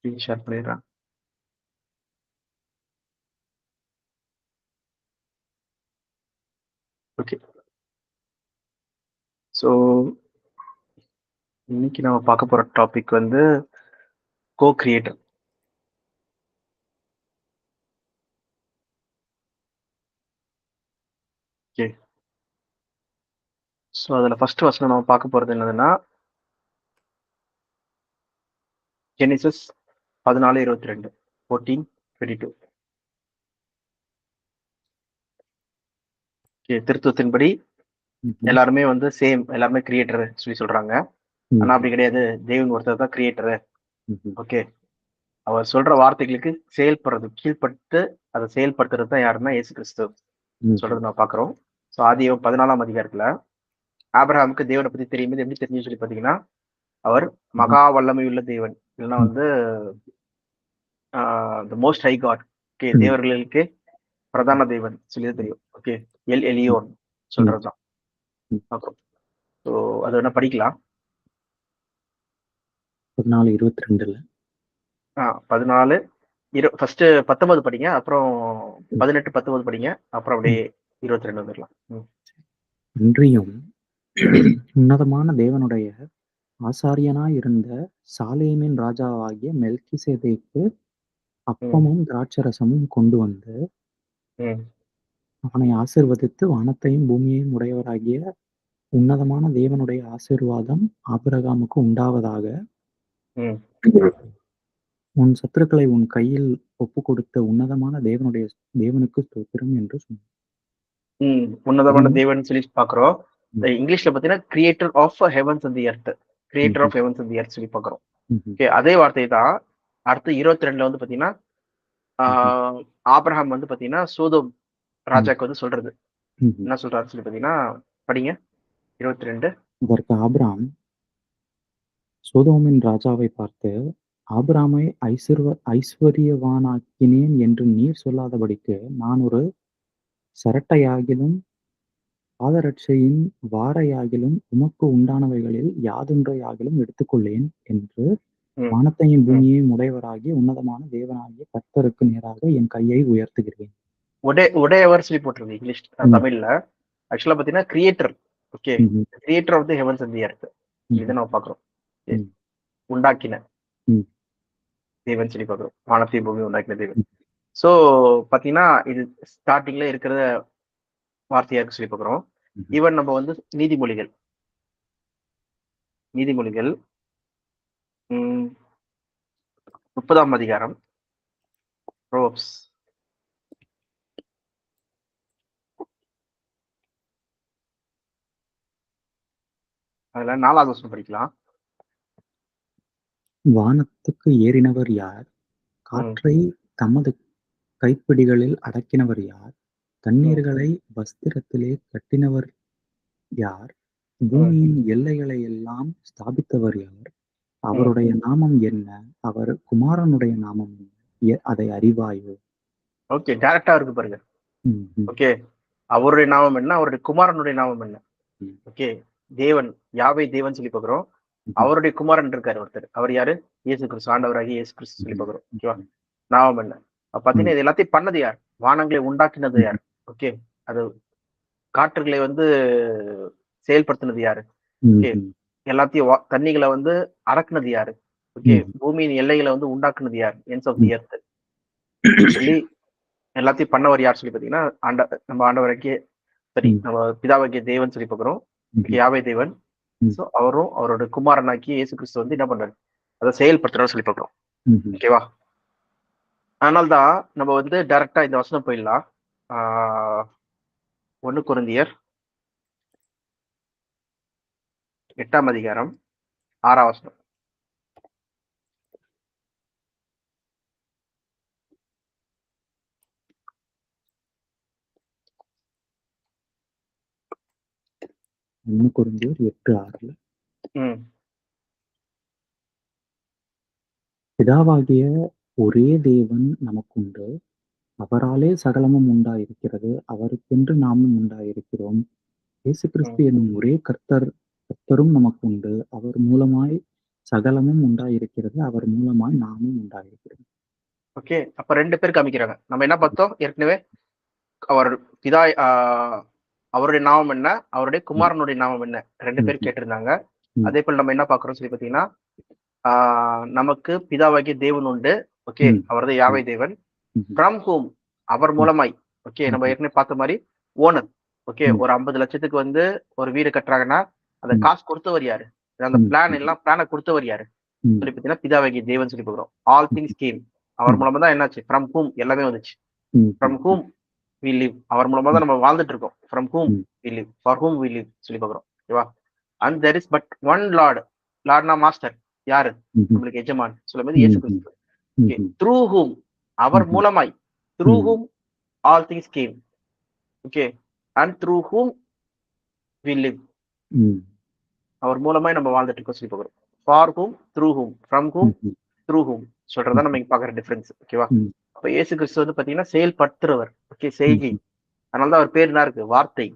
Screen share பண்ணிடுறேன். Okay. So இன்னைக்கு நம்ம பார்க்க போற டாபிக் வந்து கிரியேட்டர். ஓகே. ஸோ அதில் ஃபர்ஸ்ட் வசனம் நம்ம பார்க்க போறது என்னதுன்னா ஜெனிசிஸ் 14:22 14:22. ஓகே. திருத்துவத்தின்படி எல்லாருமே வந்து எல்லாருமே கிரியேட்டர் சொல்லி சொல்றாங்க. ஆனா அப்படி கிடையாது. தேவன் ஒருத்தர் தான் கிரியேட்டர். ஓகே. அவர் சொல்ற வார்த்தைகளுக்கு கீழ்ப்பட்டு அதை செயல்படுத்துறது தான் யாருன்னா இயேசு கிறிஸ்து சொல்றது நான் பாக்குறோம். ஸோ ஆதியாகமம் 14ஆம் அதிகாரத்துல ஆபிரகாமுக்கு தேவனை பத்தி தெரியும்போது எப்படி தெரிஞ்சு சொல்லி பாத்தீங்கன்னா, அவர் மகா வல்லமையுள்ள தேவன், இல்லைன்னா வந்து the most high God. Okay. தேவர்களுக்கு பிரதான தேவன் சொல்லி தெரியும். ஓகே. எல் எலியோன் சொல்றதுதான் பார்க்கிறோம். ஸோ அது வேணா படிக்கலாம். 14:22 14 ஃபர்ஸ்ட் 19 படிங்க, அப்புறம் 18 19 படிங்க, அப்புறம் அப்படியே 22 வந்துடலாம். இன்றியும் உன்னதமான தேவனுடைய ஆசாரியனாயிருந்த சாலேமின் ராஜாவாகிய மெல்கிசேதேக்கு அப்பமும் திராட்சரசமும் கொண்டு வந்து அவனை ஆசீர்வதித்து வானத்தையும் பூமியையும் உடையவராகிய உன்னதமான தேவனுடைய ஆசீர்வாதம் ஆபிரகாமுக்கு உண்டாவதாக. உன் சத்துருக்களை உன் கையில் ஒப்பு கொடுத்த உன்னதமான தேவனுக்கு ஸ்தோத்திரம் என்று சொன்னார். உன்னதமான தேவன் சொல்லி பாக்குறோம். இங்கிலீஷ்ல பாத்தீங்கன்னா creator of heavens and the earth, creator of heavens and the earth சொல்லி பாக்குறோம். ஓகே. அதே வார்த்தை தான் அடுத்து 22ல வந்து பாத்தீங்கன்னா ஆபிரகாம் வந்து பாத்தீங்கன்னா சோதோம் ராஜாக்கு வந்து சொல்றது என்ன சொல்றாரு சொல்லி பாத்தீங்கன்னா படிங்க 22. இதற்கு ஆபிராம் சோதோமின் ராஜாவை பார்த்து, ஆபிராமை ஐஸ்வர்யவானாக்கினேன் என்று நீர் சொல்லாதபடிக்கு நான் ஒரு சரட்டையாகிலும் பாதரட்சையின் வாரையாகிலும் உமக்கு உண்டானவைகளில் யாதொன்றையாகிலும் எடுத்துக்கொள்ளேன் என்று வானத்தையும் பூமியையும் உடையவராகிய உன்னதமான தேவனாகிய கர்த்தருக்கு நேராக என் கையை உயர்த்துகிறேன். உடையவர் சொல்லி போட்டிருக்கு இங்கிலீஷ். தமிழ்ல ஆக்சுவலா பாத்தீங்கன்னா creator. Okay. Creator of the heavens and the earth இதை நம்ம பாக்குறோம். உண்டாக்கின தேவன் சொல்லி பாக்குறோம். வானத்தையும் பூமி உண்டாக்கின தேவன். சோ பாத்தீங்கன்னா இது ஸ்டார்டிங்ல இருக்கிற வார்த்தையா இருக்கு சொல்லி பாக்குறோம். ஈவன் நம்ம வந்து நீதிமொழிகள் 30ஆம் அதிகாரம் ப்ரோவர்ப்ஸ் அதுல 4வது வசனம் படிக்கலாம். வானத்துக்கு ஏறினவர் யார்? காற்றை தமது கைப்பிடிகளில் அடக்கினவர் யார்? தண்ணீர்களை வஸ்திரத்திலே கட்டினவர் யார்? பூமியின் எல்லைகளை எல்லாம் ஸ்தாபித்தவர் யார்? அவருடைய நாமம் என்ன? அவர் குமாரனுடைய நாமம் என்ன? அதை அறிவாயோ? ஓகே. டைரக்டா இருக்கு பாருங்க. ஓகே. அவருடைய நாமம் என்ன? அவருடைய குமாரனுடைய நாமம் என்ன? ஓகே. தேவன் யாவை தேவன் சொல்லி பாக்குறோம். அவருடைய குமாரன் இருக்காரு ஒருத்தர். அவர் யாரு? இயேசு கிறிஸ்து, ஆண்டவராகி இயேசு கிறிஸ்து சொல்லி பாக்குறோம். ஓகேவா? நாமம் என்ன? பாத்தீங்கன்னா இது எல்லாத்தையும் பண்ணது யார்? வானங்களை உண்டாக்கினது யார்? ஓகே. அது காற்றுகளை வந்து செயல்படுத்தினது யாரு? ஓகே. எல்லாத்தையும் தண்ணிகளை வந்து அடக்குனது யாரு? ஓகே. பூமியின் எல்லைகளை வந்து உண்டாக்குனது யார்? எண்ட்ஸ் ஆஃப் தி எர்த் சொல்லி எல்லாத்தையும் பண்ணவர் யார் சொல்லி பாத்தீங்கன்னா நம்ம ஆண்டவராகிய நம்ம பிதாவாகிய தேவன் சொல்லி பாக்குறோம். யாவே தேவன். சோ அவரும் அவரோட குமாரனாக்கி இயேசு கிறிஸ்து வந்து என்ன பண்றாரு? அதை செயல்படுத்துறாரு சொல்லி பாக்குறோம். ஓகேவா? அதனால்தான் நம்ம வந்து டைரக்டா இந்த வசனம் போயிடலாம். 1 கொரிந்தியர் 8ஆம் அதிகாரம் 6ஆம் வசனம். கொரிந்தியர் 8:6 பிதாவாகிய ஒரே தேவன் நமக்குண்டு, அவராலே சகலமும் உண்டாயிருக்கிறது, அவருக்கென்று நாமும் உண்டாயிருக்கிறோம். இயேசு கிறிஸ்து என்னும் ஒரே கர்த்தரும் நமக்கு உண்டு. அவர் மூலமாய் சகலமும் உண்டாயிருக்கிறது. அவர் மூலமாய் நாமும் உண்டாயிருக்கிறோம். ஓகே, அப்ப 2 பேர் காமிக்கிறாங்க. நம்ம என்ன பார்த்தோம் ஏற்கனவே? அவர் பிதா அவருடைய நாமம் என்ன, அவருடைய குமாரனுடைய நாமம் என்ன, 2 பேர் கேட்டிருந்தாங்க. அதே போல நம்ம என்ன பார்க்கிறோம் சொல்லி பார்த்தீங்கன்னா, நமக்கு பிதாவாகிய தேவன் உண்டு. ஓகே, அவர் தான் யாவே தேவன். ஃப்ரம் ஹூம், அவர் மூலமாய். ஓகே, நம்ம ஏற்கனவே பார்த்த மாதிரி ஓனர். ஓகே, ஒரு 50 லட்சத்துக்கு வந்து ஒரு வீடு கட்டுறாங்கன்னா அந்த காசு கொடுத்தவர் யாரு? அந்த பிளானை கொடுத்தவர் யாரு சொல்லி பார்த்தீங்கன்னா பிதாவாகிய தேவன் சொல்லி பார்க்கிறோம். ஆல் திங்ஸ் கேம், அவர் மூலமா தான் என்னாச்சு? ஃப்ரம் ஹூம் எல்லாமே வந்துச்சு. ஃப்ரம் ஹூம் வி லிவ், அவர் மூலமா தான் நம்ம வாழ்ந்துட்டு இருக்கோம். From whom we live, for whom we live சொல்லி பார்க்கிறோம். ஓகேவா? And there is but one lord. லார்ட்னா மாஸ்டர், யாரு? நம்மளுக்கு எஜமான் சொல்லும்போது இயேசு கிறிஸ்து. ஓகே, த்ரூ ஹூம், அவர் மூலமாய், through whom all things came. Okay, and through whom we live, அவர் மூலமாய் நம்ம வாழ்ந்துட்டு இருக்கோம் சொல்லி பார்க்கிறோம். For whom, through whom, from whom, through whom சொல்றதா நம்ம இங்க பாக்குற டிஃபரன்ஸ். ஓகேவா? அப்ப இயேசு கிறிஸ்து வந்து பாத்தீங்கன்னா செயல்படுத்துறவர். ஓகே, செய்கை. அதனாலதான் அவர் பேர் என்ன இருக்கு? வார்த்தை.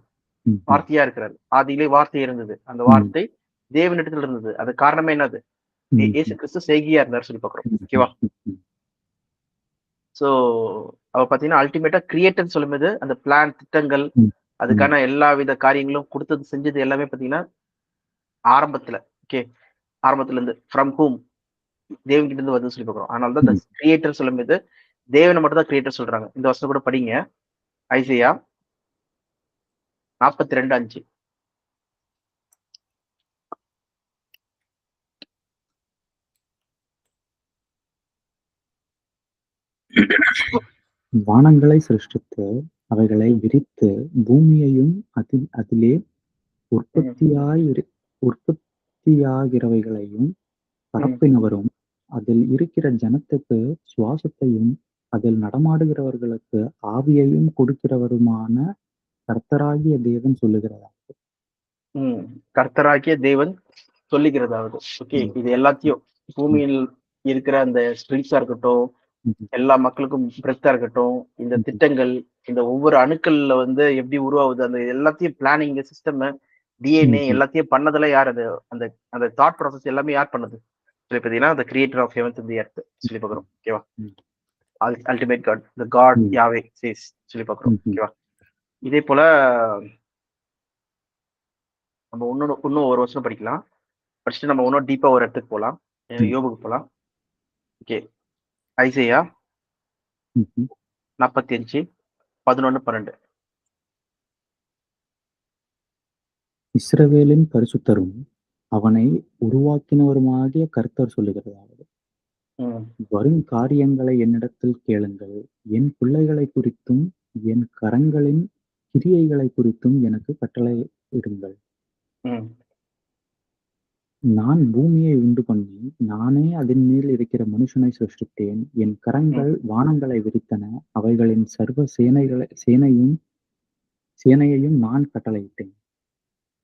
வார்த்தையா இருக்கிறார். ஆதியிலே வார்த்தை இருந்தது, அந்த வார்த்தை தேவனிடத்தில் இருந்தது. அது காரணமே என்னது? இயேசு கிறிஸ்து செய்கையா இருந்தார் சொல்லி பாக்குறோம். ஓகேவா? சோ அவர் பாத்தீங்கன்னா அல்டிமேட்டா கிரியேட்டர் சொல்லும்போது அந்த பிளான், திட்டங்கள், அதுக்கான எல்லா வித காரியங்களும் கொடுத்தது, செஞ்சது எல்லாமே பாத்தீங்கன்னா ஆரம்பத்துல. ஓகே, ஆரம்பத்துல இருந்து ஃப்ரம் ஹூம் தேவன் கிட்ட இருந்து வந்து சொல்லி பார்க்கிறோம். அதனாலதான் இந்த கிரியேட்டர் சொல்லும்போது தேவனை மட்டும் தான் கிரியேட்டர் சொல்றாங்க. இந்த வருஷம் கூட படிங்க, ஐசையா 42:5. வானங்களை சிருஷ்டித்து அவைகளை விரித்து பூமியையும் அதிலே உற்பத்தியாகிறவைகளையும் பரப்பினவரும் அதில் இருக்கிற ஜனத்துக்கு சுவாசத்தையும் அதில் நடமாடுகிறவர்களுக்கு ஆவியையும் கொடுக்கிறவருமான கர்த்தராகிய தேவன் சொல்லுகிறதாவது. கர்த்தராகிய தேவன் சொல்லுகிறதாவது. ஓகே, இது எல்லாத்தையும் பூமியில் இருக்கிற அந்த ஸ்பிரிட்ஸா இருக்கட்டும், எல்லா மக்களுக்கும் பிரெத்தா இருக்கட்டும், இந்த திட்டங்கள், இந்த ஒவ்வொரு அணுக்கள்ல வந்து எப்படி உருவாகுது, அந்த எல்லாத்தையும் பிளானிங் சிஸ்டம், டிஎன்ஏ எல்லாத்தையும் பண்ணதெல்லாம் யார்? அது அந்த அந்த தாட் ப்ராசஸ் எல்லாமே யார் பண்ணது சொல்லி பார்த்தீங்கன்னா the creator of heavens and the earth சொல்லி பார்க்கிறோம். ஓகேவா? Ultimate God, the God Yahweh says சொல்லி பார்க்கிறோம். ஓகேவா? இதே போல நம்ம இன்னும் ஒரு வருஷம் படிக்கலாம். படிச்சுட்டு நம்ம இன்னும் டீப்பா ஒரு இடத்துக்கு போகலாம். யோபுக்கு போகலாம். Okay, Isaiah 45:11-12. இஸ்ரவேலின் பரிசுத்தரும் அவனை உருவாக்கினவருமாகிய கர்த்தர் சொல்லுகிறதாவது, வரும் காரியங்களை என்னிடத்தில் கேளுங்கள், என் பிள்ளைகளை குறித்தும் என் கரங்களின் கிரியைகளை குறித்தும் எனக்கு கட்டளையிடுங்கள். நான் பூமியை உண்டு பண்ணி நானே அதன் மேல் இருக்கிற மனுஷனை சிருஷ்டித்தேன். என் கரங்கள் வானங்களை விரித்தன, அவைகளின் சர்வ சேனையையும் நான் கட்டளையிட்டேன்.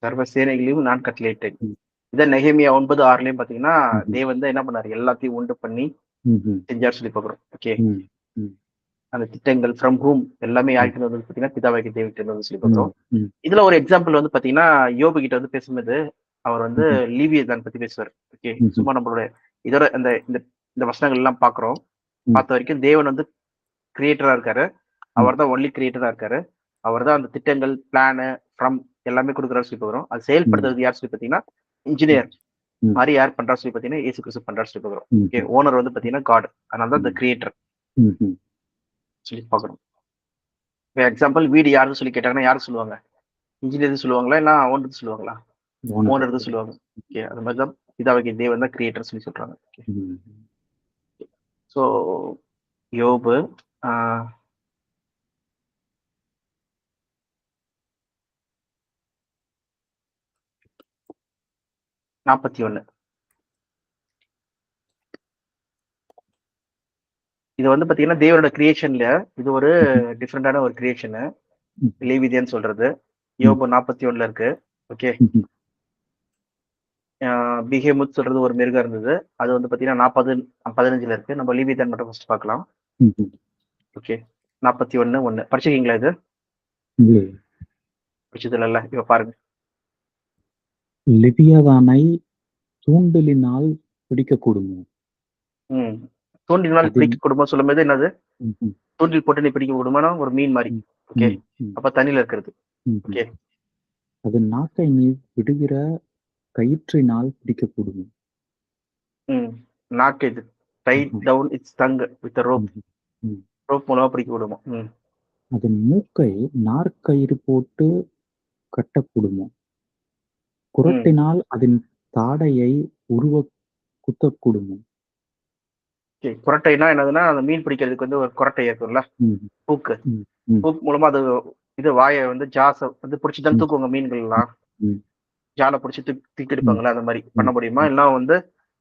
சர்வ சேனைகளையும் நான் கட்டளையிட்டேன். இதை நெகேமியா 9:6 பாத்தீங்கன்னா தேவன் தான் என்ன பண்ணாரு? எல்லாத்தையும் உண்டு பண்ணி செஞ்சார் சொல்லி பாக்குறோம். ஓகே, அந்த திட்டங்கள் ஃப்ரம் ஹூம் எல்லாமே யாருக்கு வந்து பாத்தீங்கன்னா பிதாவாகிய தேவன் வந்து சொல்லி பாக்குறோம். இதுல ஒரு எக்ஸாம்பிள் வந்து பாத்தீங்கன்னா யோபு கிட்ட வந்து பேசும்போது அவர் வந்து லீவியதான் பத்தி பேசுவார். ஓகே, சும்மா நம்மளுடைய இதோட இந்த வசனங்கள் எல்லாம் பாக்குறோம். பார்த்த வரைக்கும் தேவன் வந்து கிரியேட்டரா இருக்காரு. அவர் தான் ஒன்லி கிரியேட்டரா இருக்காரு. அவர் தான் அந்த திட்டங்கள், பிளானு, ஃப்ரம் எல்லாமே கொடுக்குறாரு சொல்லி பாக்குறோம். அது செயல்படுத்துறது யார் சொல்லி பாத்தீங்கன்னா இன்ஜினியர் மாதிரி யார் பண்றா சொல்லி பாத்தீங்கன்னா இயேசு கிறிஸ்து பண்றா சொல்லி பாக்குறோம். ஓகே, ஓனர் வந்து பாத்தீங்கன்னா காட். அதனால தான் இந்த கிரியேட்டர் சொல்லி பாக்குறோம். எக்ஸாம்பிள் வீடு யாருன்னு சொல்லி கேட்டாங்கன்னா யாரு சொல்லுவாங்க? இன்ஜினியர் சொல்லுவாங்களா, இல்ல ஓனர் சொல்லுவாங்களா? ஓனர் சொல்லுவாங்க. ஓகே, அது மாதிரிதான் பிதாவாகிய தேவன் தான் கிரியேட்டர் சொல்லி சொல்றாங்க. சோ யோபு 41. இது வந்து பாத்தீங்கன்னா தேவனோட கிரியேஷன்ல இது ஒரு டிஃப்ரெண்டான ஒரு கிரியேஷன். லேவிதியன் சொல்றது யோபு 41 இருக்கு. ஓகே, பிஹேமுத் சொல்றது ஒரு மிருகம் இருந்தது. அது வந்து பாத்தீங்கன்னா 15 இருக்கு. நம்ம லேவிதியன் மட்டும் ஃபர்ஸ்ட் பார்க்கலாம். ஓகே, 41:1 படிச்சிருக்கீங்களா? இது படிச்சது இல்ல. இப்ப பாருங்க. லிபியதானை தூண்டலினால் பிடிக்கக்கூடுமோ? தூண்டினால் அதில் பிடிக்க கூடுமா சொல்லும்போது என்னது? ம்ஹ்ம். தூண்டில் போட்டு நீ பிடிக்க கூடுமானா ஒரு மீன் மாதிரி. ம். ஓகே. ம். ம். அப்ப தண்ணியில இருக்கிறது. ம்ஹ்ம். ஓகே. அது நாக்கை நீ விடுகிற கயிற்றினால் பிடிக்கக்கூடுமோ? ம். நாக்கு இது. Tied hmm. Down its tongue with rope. Hmm. Hmm. Rope மூலமா பிடிக்க கூடுமா? அதன் மூக்கை நார்க்கயிறு போட்டு கட்டக்கூடுமோ? ம். குறட்டினால் அதன் தாடையை உருவக் குத்தக்கூடுமோ? ஓகே. குறட்டைனா என்னதுன்னா, அந்த மீன் பிடிக்கிறதுக்கு வந்து ஒரு குறட்டை இருக்கும்ல. ம். ஹூக்கு. ம். ம். ஹூக் மூலமா அது இது வாய வந்து ஜாஸ வந்து புடிச்சு தான் ம். தூக்குவாங்க மீன்கள்லாம். ம். ஜால புடிச்சு தூக்கி ம். எடுப்பாங்கல்ல, அந்த மாரி பண்ண ம். முடியுமா? ம். இல்லன்னா வந்து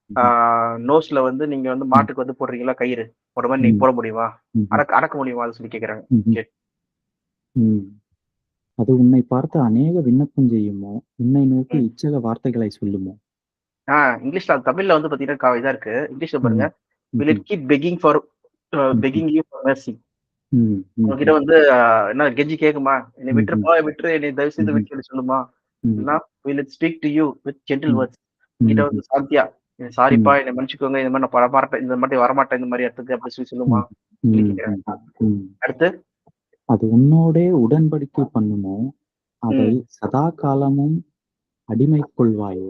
ஆ ம்ஹ்ம். நோஸ்ல வந்து நீங்க வந்து ம். மாட்டுக்கு வந்து போடுறீங்கல்ல கயிறு. ஒரு மாரி நீங்க ம். போட முடியுமா? ம்ஹ்ம். அடக்க முடியுமா? அத சொல்லி கேட்கறாங்க. ம்ஹ்ம். ஓகே. ம். அது உன்னை பார்த்து அநேக விண்ணப்பம் செய்யுமோ? உன்னை நோக்கி ம். இச்சக வார்த்தைகளை சொல்லுமோ? இங்கிலீஷ்ல அது தமிழ்ல வந்து பாத்தீங்கன்னா, இதா இருக்கு. இங்கிலீஷ்ல பாருங்க. ம். வில் ம்ஹ்ம். இட் கீப் பெக்கிங் ஃபார் ம்ஹ்ம். Begging you for Mercy. ம். உங்ககிட்ட ம்ஹ்ம். வந்து என்ன கெஞ்சி கேக்குமா? "என்னை ம்ஹ்ம். விட்டுரு, என்னை தயவு செய்து ம்ஹ்ம். விட்டுருன்னு" சொல்லுமா? ம். இல்லன்னா will it speak to you with gentle ம். வேர்ட்ஸ். உன்கிட்ட ம்ஹ்ம். வந்து சாந்தியா, சாரிப்பா, ம். என்னை மன்னிச்சுக்கோங்க. இந்த மாரி நான் வரமாட்டேன். இந்த மாரி வரமாட்டேன். இந்த மாரி இடத்துக்கு அப்படி சொல்லி சொல்லுமா? ம். சொல்லி ம். கேட்கிறேன். ம்ஹ்ம். ம். அடுத்து அது உன்னோடே உடன்படிக்கை பண்ணுமோ? அதை ம். சதா காலமும் அடிமைக் கொள்வாயோ?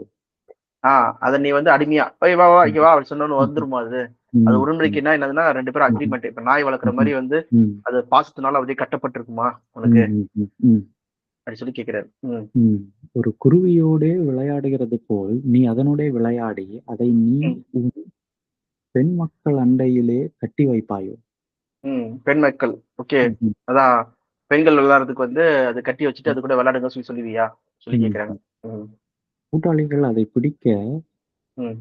ஆ அத நீ வந்து அடிமையா, "ஏய் வா, வா, இங்க ம்ஹ்ம். வா" அப்படி சொன்னோனே ம்ஹ்ம். வந்துருமா அது? அது ம். ம். உடன்படிக்கைன்னா என்னதுன்னா 2 பேரும் ம்ஹ்ம். அக்ரீமெண்ட். இப்ப நாய் வளர்க்குற ம்ஹ்ம். மாரி வந்து ம். அது பாசத்தினால அப்படியே கட்டப்பட்டுருக்குமா உனக்கு? ம். ம். ம். அப்படி சொல்லி கேட்கிறாரு. ம். ம். ஒரு குருவியோடே விளையாடுகிறது போல் நீ அதனோடே விளையாடி, அதை நீ ம். உன் பெண் மக்கள் அண்டையிலே கட்டி வைப்பாயோ? பெண் மக்கள். ஓகே. ம்ஹ்ம். அதான் பெண்கள் விளையாடுறதுக்கு வந்து அது கட்டி வச்சுட்டு அது கூட விளையாடுங்க சொல்லி சொல்லுவியா? சொல்லி கேட்கிறாங்க. ம். ம். கூட்டாளிகள் அதைப் பிடிக்க ம்.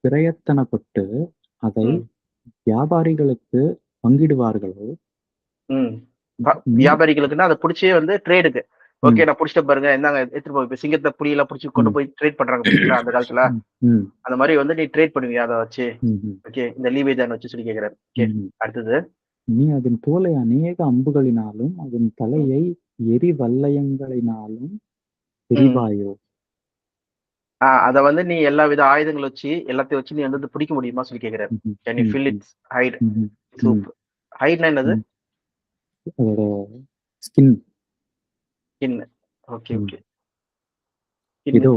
பிரயத்தனப்பட்டு, அதை ம். வியாபாரிகளுக்கு பங்கிடுவார்களோ? ம். நீ வியாபாரிகளுக்குன்னா அத புடிச்சே வந்து ட்ரேடுக்கு. ஓகே ம். நான் புடிச்சுட்டேன் பாருங்க. இந்தாங்க எடுத்துட்டு போங்க. இப்ப சிங்கத்த, புலியெல்லாம் புடிச்சு கொண்டு ம். போய் ட்ரேட் பண்றாங்க பார்த்தீங்களா? அந்த காலத்துல. ம். ம். அந்த மாரி வந்து நீ ட்ரேட் பண்ணுவியா அத வச்சு? ம்ஹ்ம். ஓகே. இந்த லீவேஜான் வச்சு சொல்லி கேட்கிறாரு. ஓகே. ம்ஹ்ம். அடுத்தது. நீ அதன் தோலை அநேக அம்புகளினாலும், அதன் ம். தலையை எரிவல்லையங்களினாலும் ம். எறிவாயோ? அத வந்து நீ எல்லா வித ஆயுதங்கள் வச்சு, எல்லாத்தையும் வச்சு நீ வந்து பிடிக்க முடியுமா? சொல்லி கேட்கிறாரு. ம்ஹ்ம். கேன் யூ ஃபில் ம்ஹ்ம். இட்ஸ் ஹைட் ம்ஹ்ம். ம். சூப். ஹைட்னா என்னது? ம். அதோட ஸ்கின். ஸ்கின். ஓகே, ம். ஓகே. ஸ்கின் இதோ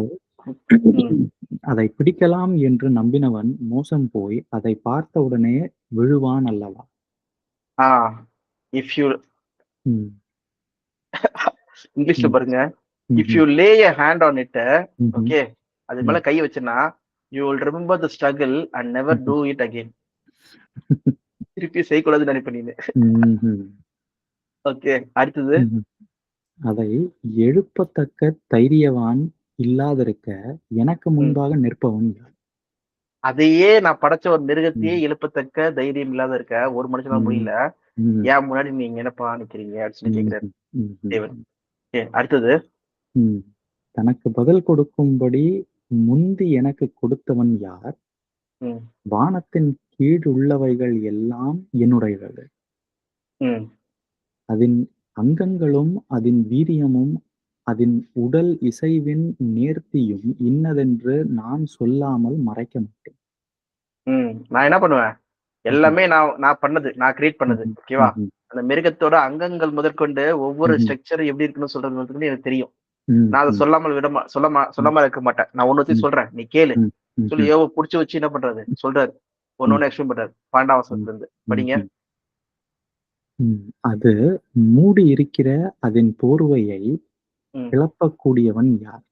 ம். அதைப் பிடிக்கலாம் என்று நம்பினவன் மோசம் போய், அதைப் பார்த்தவுடனே விழுவான் அல்லவா? ஆ இஃப் யூ ம். இங்கிலீஷ்ல ம். பாருங்க. If hmm. You lay a hand on it hmm. Okay. அது மேல ம். கை வச்சன்னா, you will remember the struggle and never hmm. Do it again. திருப்பி செய்யக்கூடாதுன்னு நினைப்ப நீனு. ம்ஹ்ம். ஓகே. அடுத்தது. ம்ஹ்ம். அதை எழுப்பத்தக்க தைரியவான் இல்லாதிருக்க, எனக்கு ம். முன்பாக நிற்பவன் யார்? அதையே நான் படைச்ச ஒரு மிருகத்தையே ம். எழுப்பத்தக்க தைரியம் இல்லாத இருக்க, ஒரு மனுஷனால ம். முடியல. ம். ஏன் முன்னாடி நீங்க என்னப்பா நிக்கிறீங்க? அப்படின்னு சொல்லி கேட்கிறாரு ம்ஹ்ம். ம்ஹ்ம். தேவன். ஓகே. அடுத்தது. ம். தனக்கு பதில் கொடுக்கும்படி முந்தி எனக்குக் கொடுத்தவன் யார்? ம். வானத்தின் கீழ் உள்ளவைகள் எல்லாம் என்னுடையவைகள். ம். அதின் அங்கங்களும், அதின் வீரியமும், அதின் உடல் இசைவின் நேர்த்தியும் இன்னதென்று நான் சொல்லாமல் மறைக்க மாட்டேன். நான் என்ன பண்ணுவேன்? ம்ஹ்ம். எல்லாமே நான் நான் பண்ணது. நான் கிரியேட் பண்ணது. ம்ஹ்ம். ஓகேவா? ம்ஹ்ம். அந்த மிருகத்தோட அங்கங்கள் முதற்கொண்டு ஒவ்வொரு ம்ஹ்ம். ஸ்ட்ரக்சர் எப்படி இருக்குன்னு சொல்றது முதற்கொண்டு எனக்கு தெரியும். ம். நான் அத ம். சொல்லாமல் ம். சொல்லாம இருக்க மாட்டேன். நான் ஒண்ணொத்தையும் ம். சொல்றேன். நீ கேளு. ம். சொல்லி ம்ஹ்ம். யோவ புடிச்சு வச்சு என்ன பண்றாரு? சொல்றாரு. ஒண்ணு ம். ஒண்ணா எக்ஸ்பிளைன் பண்றாரு. 12ஆம் ம். வசனத்துல இருந்து. படிங்க. ம்ஹ்ம். ம். அது மூடி இருக்கிற அதின் போர்வையை ம். கிளப்பக்கூடியவன் யார்?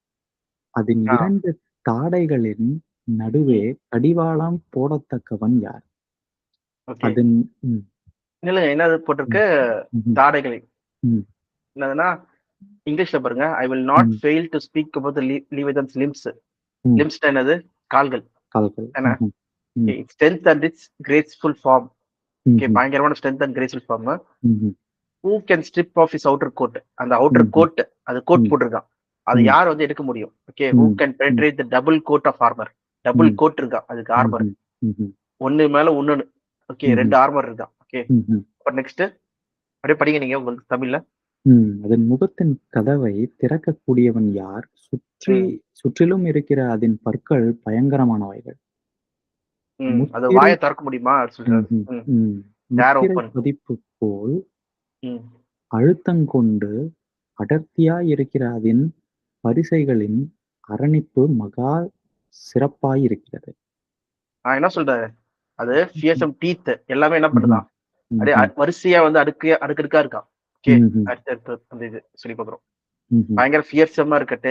அதின் ஆ. 2 தாடைகளின் நடுவே ம். கடிவாளம் போடத்தக்கவன் யார்? ஓகே. அதன் ம். இல்லங்க என்னது ம். போட்டிருக்கு? ம்ஹ்ம். தாடைகளை. ம். என்னதுன்னா, இங்கிலீஷ்ல பாருங்க. I will not hmm. Fail to speak about the Leviathan's limbs. Hmm. லிம்ப்ஸ்னா என்னது? கால்கள். கால்கள். என்ன? ம்ஹ்ம். ஓகே. ம். Strength and its graceful form. Okay. Hmm. பயங்கரமான strength and graceful form. Hmm. Who can strip off his outer coat. அந்த outer hmm. Coat. அது கோட் ம். போட்டிருக்கான். அத ம். யார் வந்து எடுக்க முடியும்? Okay. Who hmm. Can hmm. Penetrate the double coat of armour. Double ம். கோட் இருக்கான். அதுக்கு ஆர்மர். ம்ஹ்ம். ம்ஹ்ம். ஒண்ணு மேல ஒண்ணொன்னு. ஓகே. ம்ஹ்ம். 2 ஆர்மர் இருக்கான். ஓகே. ம்ஹ்ம். அப்புறம் நெக்ஸ்ட் அப்படியே படிங்க நீங்க உங்களுக்கு தமிழ்ல. ம். அதன் முகத்தின் கதவை திறக்கக்கூடியவன் யார்? ம். சுற்றிலும் இருக்கிற அதின் பற்கள் பயங்கரமானவைகள். அது முத்திரை வாயை திறக்க முடியுமா சொல்றாரு. டேர் முத்திரை ஓப்பன். பதிப்பு போல் அழுத்தங்கொண்டு அடர்த்தியாய் இருக்கிற அதன் பரிசைகளின் அரணிப்பு மகா சிறப்பாயிருக்கிறது. என்ன சொல்றாரு, அது ஃபியர்சம் டீத் எல்லாமே என்ன பண்ணுதான், அப்படியே வரிசையா வந்து அடுக்கடுக்கா இருக்கான். ஓகே, அடுத்து அந்த இது சொல்லி பாக்குறோம். பயங்கர ஃபியர்சமா இருக்கட்டு,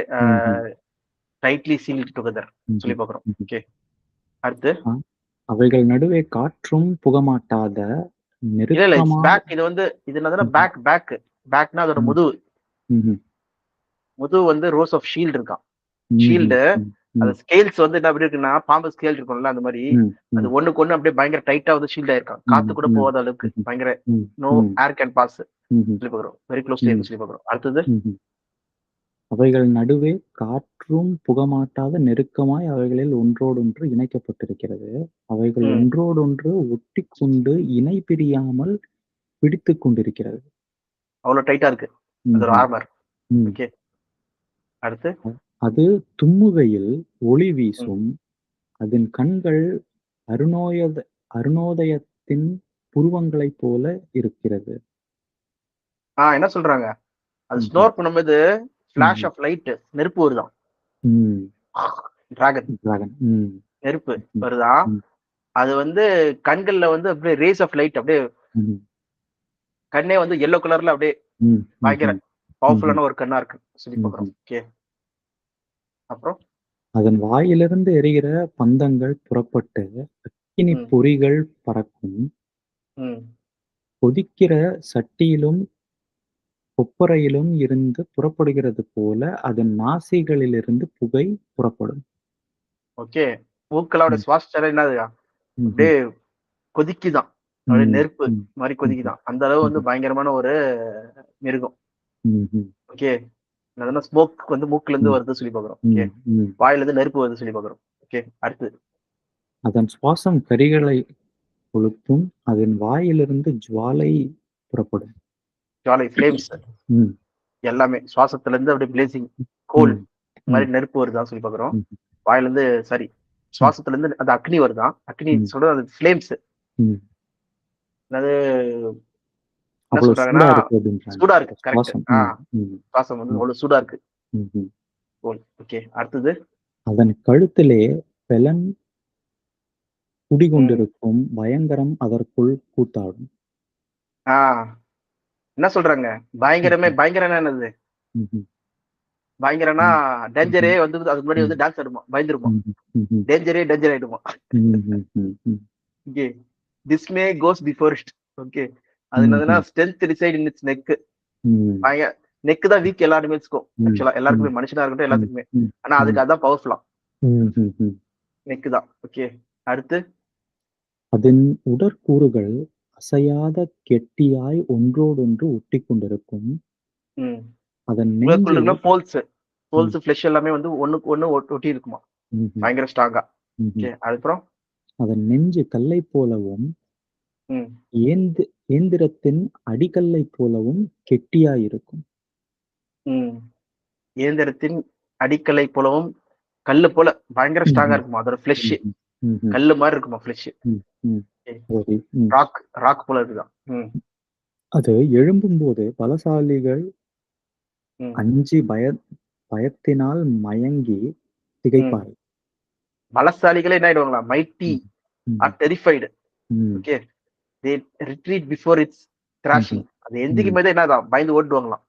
டைட்லி சீல்ட் டுகெதர் சொல்லி பாக்குறோம். ஓகே, அடுத்து அவைகள் நடுவே காற்றும் புகமாட்டாத நெருக்கமான பேக். இது வந்து இது என்னதுன்னா பேக்னா அதோட முதுகு வந்து ரோஸ் ஆஃப் ஷீல்ட் இருக்கான். ஷீல்டு அது ஸ்கேல்ஸ் வந்து என்ன அப்படி இருக்குன்னா, பாம்பு ஸ்கேல் இருக்கும்ல அந்த மாதிரி, அது ஒண்ணுக்கு ஒண்ணு அப்படியே பயங்கர டைட்டா வந்து ஷீல்ட் ஆயிருக்கான். காத்து கூட போகாத அளவுக்கு பயங்கர நோ ஏர் கேன் பாஸ் சொல்லி பாக்குறோம். வெரி க்ளோஸ்லி சொல்லி பாக்குறோம். அடுத்தது அவைகள் நடுவே காற்றும் புகமாட்டாத நெருக்கமாய் அவைகளில் ஒன்றோடொன்று இணைக்கப்பட்டிருக்கிறது. அவைகள் ஒன்றோடொன்று ஒட்டி கொண்டு இணை பிரியாமல் பிடித்து கொண்டிருக்கிறது. அவ்வளவு டைட்டா இருக்கு அதோட ஆர்மர். ஓகே, அடுத்து அது தும்முகையில் ஒளி வீசும். அதன் கண்கள் அருணோதயத்தின் புருவங்களைப் போல இருக்கிறது. என்ன சொல்றாங்க, அது ஸ்னோர் பண்ணும்போது ஃபிளாஷ் ஆஃப் லைட் நெருப்பு வருதான். டிராகன் நெருப்பு வருதா. அது வந்து கண்கள்ல வந்து அப்படியே ரேஸ் ஆஃப் லைட், அப்படியே கண்ணே வந்து எல்லோ கலர்ல அப்படியே பயங்கர பவர்ஃபுல்லான ஒரு கண்ணா இருக்கு சொல்லி பாக்குறோம். ஓகே, அப்புறம் அதன் வாயிலிருந்து எரிகிற பந்தங்கள் புறப்பட்டு அக்கினி பொறிகள் பறக்கும். கொதிக்கிற சட்டியிலும் கொப்பரையிலும் இருந்து புறப்படுகிறது போல அதன் நாசிகளிலிருந்து புகை புறப்படும். ஓகே, மூக்களோட சுவாசம் என்னது அப்படியே கொதிக்குதான், அப்படியே நெருப்பு மாதிரி கொதிக்குதான். அந்த அளவு வந்து பயங்கரமான ஒரு மிருகம். ஓகே, ஸ்மோக் வந்து மூக்குல இருந்து வருது சொல்லி பாக்குறோம். ஓகே, வாயில இருந்து நெருப்பு வருது சொல்லி பாக்குறோம். ஓகே, அடுத்து அதன் சுவாசம் கரிகளை கொளுத்தும். அதன் வாயிலிருந்து ஜுவாலை புறப்படும். ஜுவாலை ஃப்ளேம்ஸ் எல்லாமே சுவாசத்துல இருந்து அப்படியே பிளேசிங் கோல் மாதிரி நெருப்பு வருதான் சொல்லி பாக்குறோம். வாயில இருந்து சரி சுவாசத்துல இருந்து அந்த அக்னி வருதான். அக்னி சொல்றது அது ஃப்ளேம்ஸ். அது என்ன சொல்றாங்கன்னா சூடா இருக்கு. கரெக்ட். சுவாசம் வந்து அவ்வளவு சூடா இருக்கு. ஓகே, அடுத்தது அதன் கழுத்திலே பெலன் குடிகொண்டிருக்கும். பயங்கரம் அதற்குள் கூத்தாடும். என்ன சொல்றாங்க, பயங்கரமே பயங்கரம் என்னது, பயங்கரம்னா டேஞ்சரே வந்து அதுக்கு முன்னாடி வந்து டான்ஸ் ஆடுமா, பயந்துருமா. டேஞ்சரே டேஞ்சர் ஆயிடுமா. Okay, டிஸ்மே cos before it. Okay, அது என்னதுன்னா strength decide in it's neck. Neck தான் வீக் எல்லா அனிமல்ஸ்க்கும், ஆக்சுவலா எல்லாருக்குமே, மனுஷனா இருக்கட்டும் எல்லாத்துக்குமே. ஆனா அதுக்கு அதான் பவர்ஃபுல்லா நெக் தான். ஓகே, அடுத்து அதன் உடற்கூறுகள் அசையாத கெட்டியாய் ஒன்றோடொன்று ஒட்டி கொண்டிருக்கும். அதன் போல்ஸ் ஃபிளஷ் எல்லாமே வந்து ஒண்ணுக்கு ஒண்ணு ஒட்டி இருக்குமா, பயங்கர ஸ்ட்ராங்கா. ஓகே, அதுக்கப்புறம் அதன் நெஞ்சு கல்லை போலவும் ஏந்திரத்தின் அடிக்கல்லை போலவும் கெட்டியாயிருக்கும். இயந்திரத்தின் அடிக்கலை போலவும் கல்லு போல பயங்கர ஸ்ட்ராங்கா இருக்குமா அதோட ஃபிளஷ். கல்லு மாதிரி இருக்குமா ஃபிளஷ். ராக் போல இருக்குதான். அது எழும்பும் போது பலசாலிகள் அஞ்சி பயத்தினால் மயங்கி திகைப்பார்கள். பலசாலிகளே என்ன ஆயிடுவாங்களா, mighty are terrified. Okay, they retreat before its crashing. அது எந்திக்கும் போதே என்னதான் பயந்து ஓடுவாங்களாம்.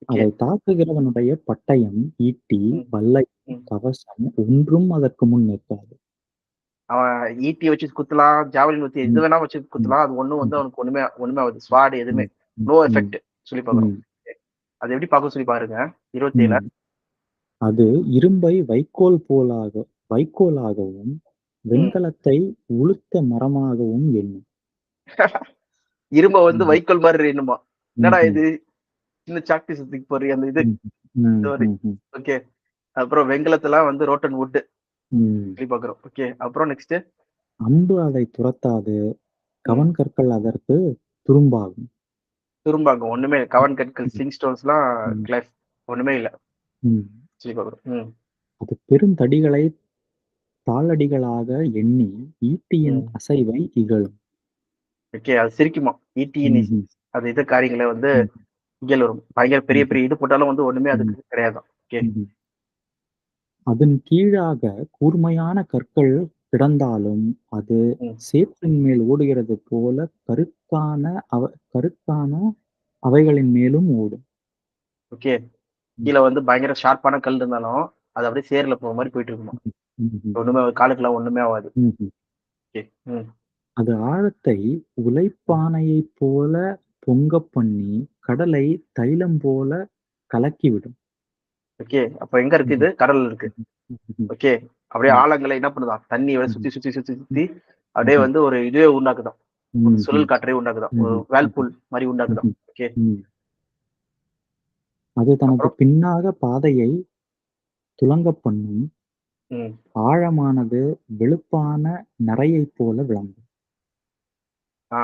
அதை தாக்குகிறவனுடைய பட்டயம், ஈட்டி, வல்லை, கவசம் ஒன்றும் அதற்கு முன் நிற்காது. அவன் ஈட்டி வச்சு குத்தலாம், ஜாவலின் வச்சு எது வேணா வச்சு குத்தலாம், அது ஒண்ணும் வந்து அவனுக்கு ஒண்ணுமே ஆகுது. ஸ்வாட் எதுவுமே நோ எஃபெக்ட் சொல்லி பாக்குறோம். அது எப்படி பார்க்க சொல்லி பாருங்க 27. அது இரும்பை வைக்கோலாகவும் வெண்கலத்தை உளுத்த மரமாகவும் எண்ணும். இரும்ப வந்து வைக்கோல் மாதிரி எண்ணுமா, என்னடா இது சின்ன சாக்டி சுத்திக்கு போறீங்க அந்த இது. ஓகே, அப்புறம் வெண்கலத்தெல்லாம் வந்து ரோட்டன் வுட் சொல்லி பாக்குறோம். ஓகே, அப்புறம் நெக்ஸ்ட் அம்பு அதை துரத்தாது, கவன் கற்கள் அதற்கு துரும்பாகும். ஒண்ணுமே கவன் கற்கள் ஸ்லிங் ஸ்டோன்ஸ் எல்லாம் ஒண்ணுமே இல்ல சொல்லி பாக்குறோம். அது பெருந்தடிகளை காலடிகளாக எண்ணி ஈட்டியின் ம். அசைவை இகழும். ஓகே. அது சிரிக்குமா? ஈட்டின்னு ம்ஹ்ம். அது இது காரியங்கள வந்து ம். இயல் வரும். பயங்கர பெரிய ம்ஹ்ம். பெரிய இது போட்டாலும் வந்து ஒண்ணுமே ம். அதுக்கு கிடையாதாம். ஓகே. ம்ஹ்ம். அதன் கீழாக கூர்மையான கற்கள் கிடந்தாலும், அது ம். சேற்றின் மேல் ஓடுகிறது போல அவ கருக்கான அவைகளின் மேலும் ஓடும். ஓகே. ம். கீழ வந்து பயங்கர ஷார்ப்பான கல் இருந்தாலும், அது அப்படியே சேறுல போற மாரி போயிட்டு இருக்குமா. ம்ஹ்ம். ஒண்ணுமே காலுக்குலாம் ஒண்ணுமே ஆவாது. ம்ஹ்ம். ஓகே. ம். அது ஆழத்தை ம். உலைப்பானையைப் போல பொங்கப் பண்ணி, கடலை தைலம் போல கலக்கிவிடும். ஓகே. அப்ப எங்க இருக்கு ம்ஹ்ம். இது? கடல்ல இருக்கு. ம்ஹ்ம். ம்ஹ்ம். ஓகே. அப்படியே ம். ஆழங்களை என்ன பண்ணுதாம்? தண்ணிய ம்ஹ்ம். சுத்தி, சுத்தி, சுத்தி, ம். சுத்தி அப்படியே ம்ஹ்ம். வந்து ஒரு இதுவே உண்டாக்குதாம். ஒரு ம்ஹ்ம். சுழல் காற்றே உண்டாக்குதாம். ஒரு ம்ஹ்ம். ம்ஹ்ம். வேர்ல்பூல் மாரி உண்டாக்குதாம். ம்ஹ்ம். ஓகே. ம். அது தனது அப்புறம்? பின்னாக பாதையை துலங்கப் பண்ணும். ம். ஆழமானது வெளுப்பான நரையைப் போல விளங்கும். ஆ.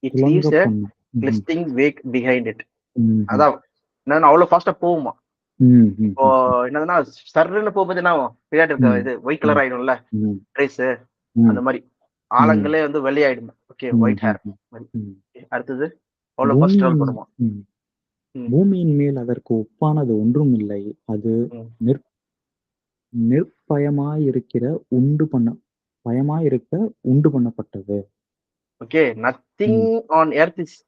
இட் லீவ்ஸ் துலங்கப் எ பண்ணும். ம்ஹ்ம். கிளிஸ்டிங் வேக் பிஹைண்ட் இட். ம்ஹ்ம். அதான் என்னன்னா அவ்வளோ ஃபாஸ்ட்டா போகுமா. இப்போ ம்ஹ்ஹ்ஹ்ம். என்னதுன்னா, சர்ருன்னு போகும்போது என்ன ஆகும்? பின்னாடி இருக்க ம். இது ஒயிட் கலர் ம். ஆயிடும்ல, ம். ட்ரேஸு. ம். அந்த மாரி. ம். ஆழங்களே வந்து வெள்ளையாயிடுமா. ஓகே. ஒயிட் ஹேர் ம்ஹ்ஹ்ம். மாரி. ம். ஓகே. அடுத்தது? அவ்வளோ ஃபாஸ்ட் டிராவல் பூமியின் பண்ணுமா. ம். ம். பூமியின் மேல் அதற்கு ஒப்பானது ஒன்றும் இல்லை. அது ம். நிற் நிர்பயமாயிருக்கிற உண்டு பண்ண பயமாயிருக்க உண்டு பண்ணப்பட்டது. Okay. Nothing hmm. On earth its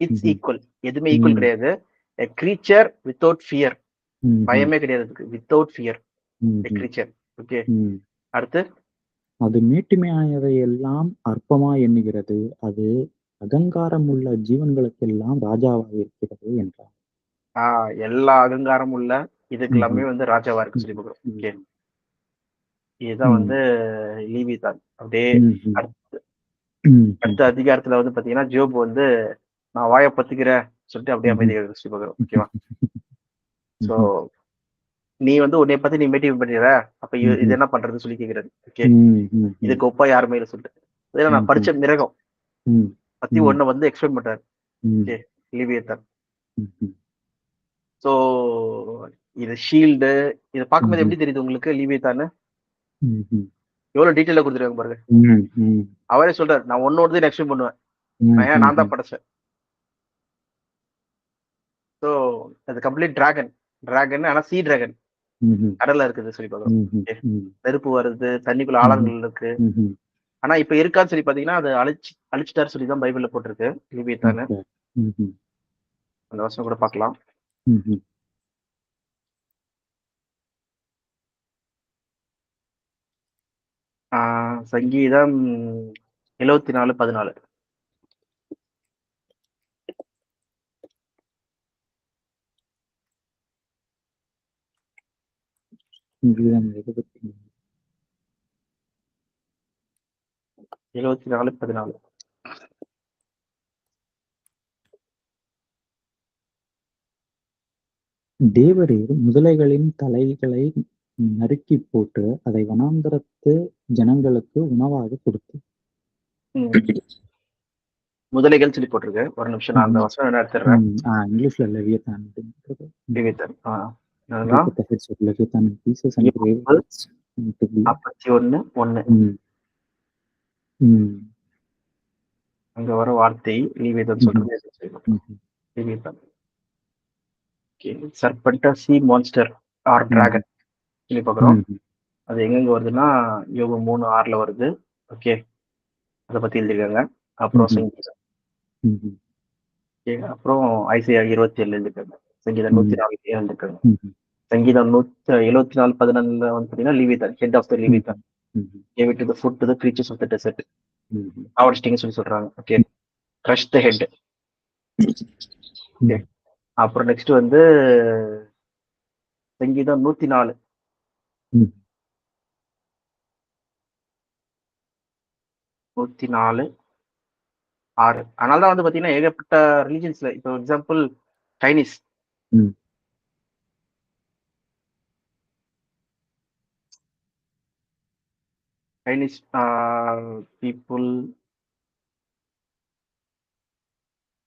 hmm. Equal. எதுவுமே ஈக்குவல் ம். கிடையாது. A creature without fear. Hmm. பயமே கிடையாது அதுக்கு. Without fear. A hmm. Creature. Okay. Hmm. அடுத்து? அது மேட்டிமையானதையெல்லாம் எல்லாம் எண்ணுகிறது. அது அகங்காரமுள்ள ஜீவன்களுக்கெல்லாம் ராஜாவாயிருக்கிறது என்றார். ஆ எல்லா அகங்காரமும் உள்ள இதுக்கு ம்ஹ்ம். எல்லாமே வந்து ராஜாவா இருக்கு சொல்லி ம்ஹ்ம். பார்க்கிறோம். ஓகே. ம்ஹ்ம். இதுதான் வந்து ம். லீவிதான். அப்படியே ம்ஹ்ம். அடுத்த ம்ஹ்ம். அடுத்த அதிகாரத்துல வந்து பார்த்தீங்கன்னா, ஜோப் வந்து நான் வாய பொத்திக்கிறேன் சொல்லிட்டு அப்படியே ம்ஹ்ம். அமைதியா சொல்லி பார்க்கிறோம். ஓகேவா? ஸோ ம்ஹ்ம். நீ வந்து உன்னைய பத்தி நீ மோட்டிவேட் பண்ணிற. அப்ப இது ம்ஹ்ம். என்ன பண்றதுன்னு சொல்லி கேட்கிறாரு. ஓகே. ம். ம்ஹ்ம். இதுக்கு ஒப்பா யாருமே இல்ல சொல்லிட்டு. இத நான் ம்ஹ்ம். படிச்ச மிருகம் ம். பத்தி ம். ஒண்ண வந்து எக்ஸ்பிளைன் பண்றாரு. ம். ஓகே. லிவியதான். ம்ஹ்ம். ஸோ இது ஷீல்டு இத பார்க்கும்போது ம்ஹ்ம். எப்படி தெரியுது உங்களுக்கு லிவியதான்னு? ம்ஹ்ம். எவ்வளோ டீட்டெயிலா குடுத்துருக்காங்க பாருங்க. ம். ம். அவரே சொல்றாரு, "நான் ஒண்ணு எக்ஸ்பிளைன் பண்ணுவேன். நான் ம்ஹ்ஹ்ம். தான் படைச்சேன்." ஸோ அது கம்ப்ளீட் டிராகன். டிராகன் ஆனா சீ டிராகன். ம்ஹ்ம். கடல்ல இருக்குது சொல்லி பார்க்கிறோம். ம்ஹ்ம். ஓகே. ம். நெருப்பு வருது, தண்ணிக்குள்ள ம்ஹ்ம். ஆழங்கள் இருக்கு. ம்ஹ்ம். ஆனா இப்ப இருக்கான்னு சொல்லி பார்த்தீங்கன்னா, அது அழிச்சுட்டாரு சொல்லி தான் பைபிள்ல போட்டிருக்கு. லிவியத்தான. ஓகே. ம்ஹ்ம். அந்த வசனம் கூட பார்க்கலாம். ம்ஹ்ம். ஆ சங்கீதம் 74:14. இதுதான் 23. 74:14. தேவரீர் முதலைகளின் தலைகளை நறுக்கிப் போட்டு, அதை வனாந்தரத்து ஜனங்களுக்கு உணவாகக் கொடுத்தீர். ம். முதலைகள் சொல்லி போட்டிருக்கு. ஒரு நிமிஷம் நான் அந்த ம்ஹ்ம். வசனம் என்ன எடுத்துடுறேன். ம். இங்கிலீஷ்ல லெவியதான் அப்படின்றது. ம். லிவியத்தான். Look என்னதுன்னா at the heads of Leviathan in pieces and grave யோபு its into blood. 41:1. ம். ம். அங்க வர வார்த்தை லிவியத்தான் ம்ஹ்ம். சொல்றது எது செய்யணும். ம்ஹ்ம். Leviathan. Okay. Serpent, sea monster or hmm. Dragon சொல்லி பார்க்குறோம். ம்ஹ்ம். அது எங்கெங்க வருதுன்னா, யோபு 3:6ல வருது. ஓகே. அத பத்தி எழுதியிருக்காங்க. அப்புறம் ம்ஹ்ம். சங்கீதம். ம்ஹ்ம். ஓகே. அப்புறம் ஐசையா 27 எழுதியிருக்காங்க. சங்கீதம் ம். 104 எழுதியிருக்காங்க. ம்ஹ்ம். சங்கீதம் 74:14 வந்து பார்த்தீங்கன்னா, Leviathan. Head of the Leviathan. Hmm. Hmm. Gave it to the food to the creatures of the desert. Hmm. சாவடிச்சிட்டீங்கன்னு சொல்லி சொல்றாங்க. Okay. Crush the head. Okay. ம். அப்புறம் நெக்ஸ்ட் வந்து சங்கீதம் 104. ம். 104, 6. அதனால தான் வந்து பார்த்தீங்கன்னா, ஏகப்பட்ட ரிலிஜியன்ஸ்ல இப்போ எக்ஸாம்பிள் சைனீஸ். ம். சைனீஸ் பீப்புள்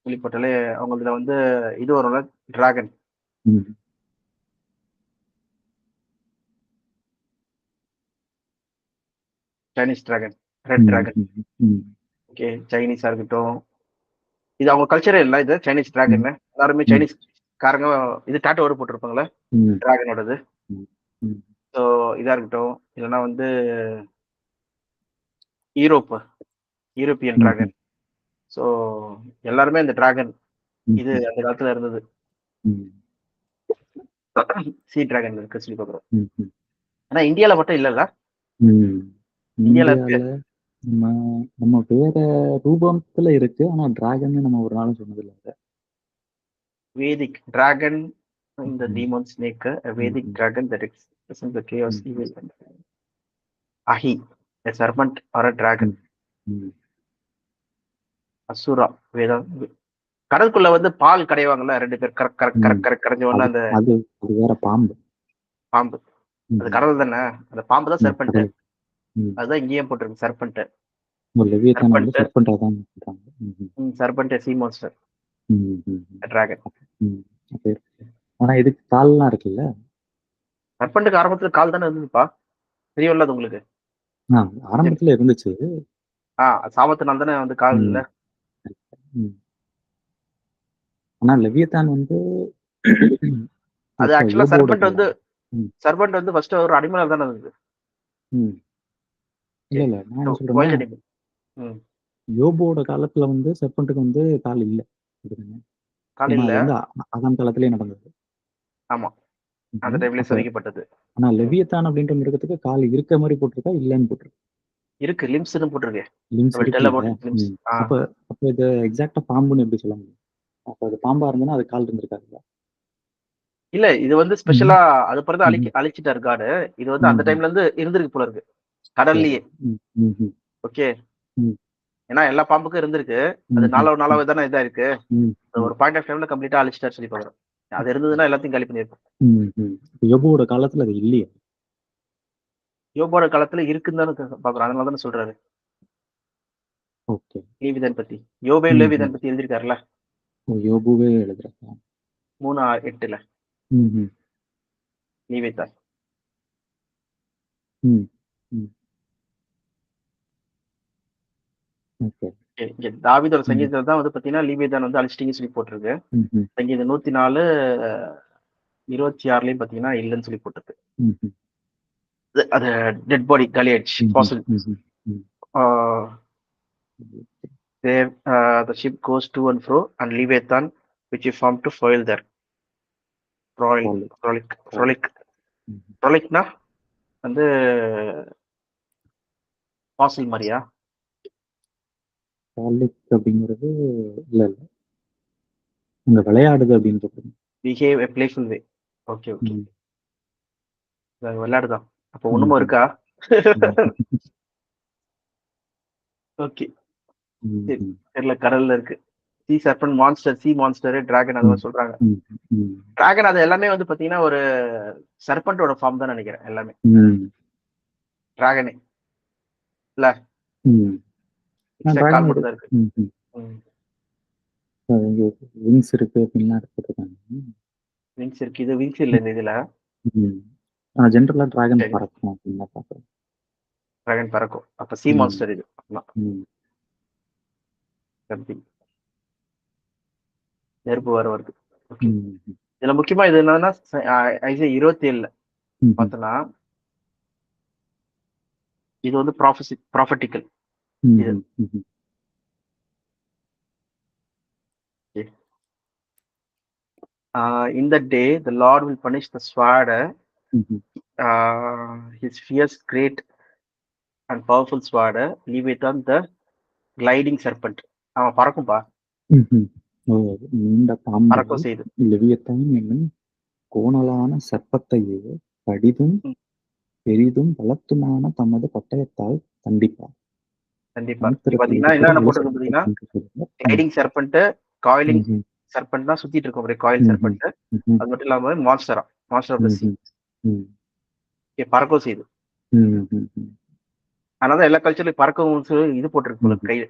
சொல்லி போட்டாலே அவங்களதுல வந்து இது வரும்ல டிராகன். ம். Chinese dragon, red dragon. Okay, சைனீஸா இருக்கட்டும், இது அவங்க கல்ச்சரே இல்ல. இது சைனீஸ் டிராகன் எல்லாருமே சைனீஸ் காரங்க இது டாட்டோட போட்டிருப்பாங்களே டிராகனோடது. ஸோ இதா இருக்கட்டும், இல்லைன்னா வந்து யூரோப்பியன் டிராகன். ஸோ எல்லாருமே இந்த டிராகன் இது அந்த காலத்துல இருந்தது. சி டிராகன் இருக்கு சொல்லி பார்க்குறோம். ஆனா இந்தியால மட்டும் இல்லல்ல. இந்தியால நம்ம வேற ரூபத்துல இருக்கு. ஆனா டிராகன் நம்ம ஒரு நாளும் சொன்னது இல்லை. வேதிக் டிராகன், இந்த demon snake, Vedic dragon that represents the chaos, evil and ahi, a serpent or a dragon. அசுரா வேதா. கடலுக்குள்ள வந்து பால் கடைவாங்கல்ல, 2 பேர் கரைஞ்ச உடனே அந்த அது வேற பாம்பு. அது கடல் தானே, அந்த பாம்பு தான் சர்பெண்ட். அதுதான் இங்கேயும் போட்டிருக்கு serpent. Serpent C monster dragon. ஆனா இதுக்கு கால்லாம் இருக்குல்ல. சர்பெண்ட்டுக்கு ஆரம்பத்துல கால் தானே இருந்துப்பா, தெரியும்ல அது உங்களுக்கு. ஆரம்பத்துல இருந்துச்சு. சாபத்தினால தானே வந்து கால் இல்ல. ஆனா லெவியத்தான் வந்து அது ஆக்சுவலா சர்பெண்ட் வந்து ஃபர்ஸ்ட் ஒரு அனிமல் தானே இருந்தது. இல்ல நான் சொல்றேன், யோபோட காலத்துல வந்து சர்பெண்ட்டுக்கு வந்து கால் இல்ல. கால் இல்ல, வந்து ஆதாம் காலத்திலே நடந்தது. ஆமா, அந்த டைம்ல சோதிக்கப்பட்டது. ஆனா லெவியத்தான் அப்படின்ற மிருகத்துக்கு கால் இருக்க மாதிரி போட்டிருக்கா இல்லன்னு போட்டிருக்கு. இருக்கு, லிம்ஸ்னு போட்டிருக்கு. அப்ப இது எக்ஸாக்ட்டா பாம்புன்னு எப்படி சொல்ல முடியும்? அப்ப அது பாம்பா இருந்ததுன்னா அது கால் இருந்திருக்காதுல்ல. இல்ல, இது வந்து ஸ்பெஷலா அது பிறகு அழிச்சிட்டாரு காடு. இது வந்து அந்த டைம்ல இருந்து இருந்திருக்கு போல இருக்கு கடல்லயே. ஓகே, ஏன்னா எல்லா பாம்புக்கும் இருந்திருக்கு. அது நாளாவே தானே இதா இருக்கு. ஒரு பாயிண்ட் ஆஃப் டைம்ல கம்ப்ளீட்டா அழிச்சிட்டாரு சொல்லி பாக்குறோம். அது இருந்ததுன்னா எல்லாத்தையும் காலி பண்ணிருக்கும். யோபோட காலத்துல அது இல்லையா? யோபோட காலத்துல இருக்குன்னு தானே பாக்குறோம். அதனால தானே சொல்றாரு லேவிதன் பத்தி. லேவிதன் பத்தி எழுதிருக்காருல்ல. யோபுவே எழுதுறாங்க 3:8 லேவிதன். தாவீதோட சங்கீதத்துல தான் வந்து பாத்தீங்கன்னா லேவிதன் வந்து அழிச்சிட்டீங்கன்னு சொல்லி போட்டிருக்கு. சங்கீதம் 104:26 பாத்தீங்கன்னா இல்லன்னு சொல்லி போட்டிருக்கு. அது டெட் பாடி காலி ஆயிடுச்சு. There the ship goes to and fro and Leviathan which he formed to foil there. Prolicனா வந்து ஃபாசில் மாதிரியா? அப்படிங்கிறது இல்ல அங்க விளையாடுது அப்படின்றது. Behave a playful way. Okay விளையாடுதான். அப்போ ஒண்ணுமோ இருக்கா? ஓகே, தெரியல. கடல்ல இருக்கு. Sea serpent monster, sea monster, dragon அது மாதிரி சொல்றாங்க. டிராகன் அது எல்லாமே வந்து பாத்தீங்கன்னா ஒரு சர்பெண்டோட ஃபார்ம் தான் நினைக்கிறேன் எல்லாமே. டிராகனே இல்ல, கால் மட்டும் தான் இருக்கு. விங்ஸ் இருக்கு அப்படின்னா விங்ஸ் இருக்கு. இது விங்ஸ் இல்ல இந்த இதுல. ஜெனரலா டிராகன் பறக்கும் அப்படின்னா பாக்குறேன். டிராகன் பறக்கும். அப்ப சி மான்ஸ்டர் இது. நெருப்பு வர வருது. இதுல முக்கியமா இது என்னன்னா ஐசியா 27 பார்த்தோம்னா இது வந்து prophetical. In that day the Lord will punish the sword, his fierce, great and powerful sword, Leviathan the gliding serpent. அவன் பறக்கும்பா. நீண்ட பாம்பு லெவியத்தான் என்னும் கோணலான சர்ப்பத்தையே கடிதும் பெரிதும் பலத்துமான தமது பட்டயத்தால் கண்டிப்பார். பாத்தீங்கன்னா என்ன போட்டிருக்கு பாத்தீங்கன்னா கிளைடிங் சர்பெண்ட், காயிலிங் சர்பெண்ட்னா சுத்திட்டு இருக்கும் அப்படியே காயில் சர்பெண்ட். அது மட்டும் இல்லாம மான்ஸ்டர் ஆஃப் தி சீ பறக்கவும் செய்யுது. அதனால எல்லா கல்ச்சர்லயும் பறக்கவும் இது போட்டிருக்கு கையில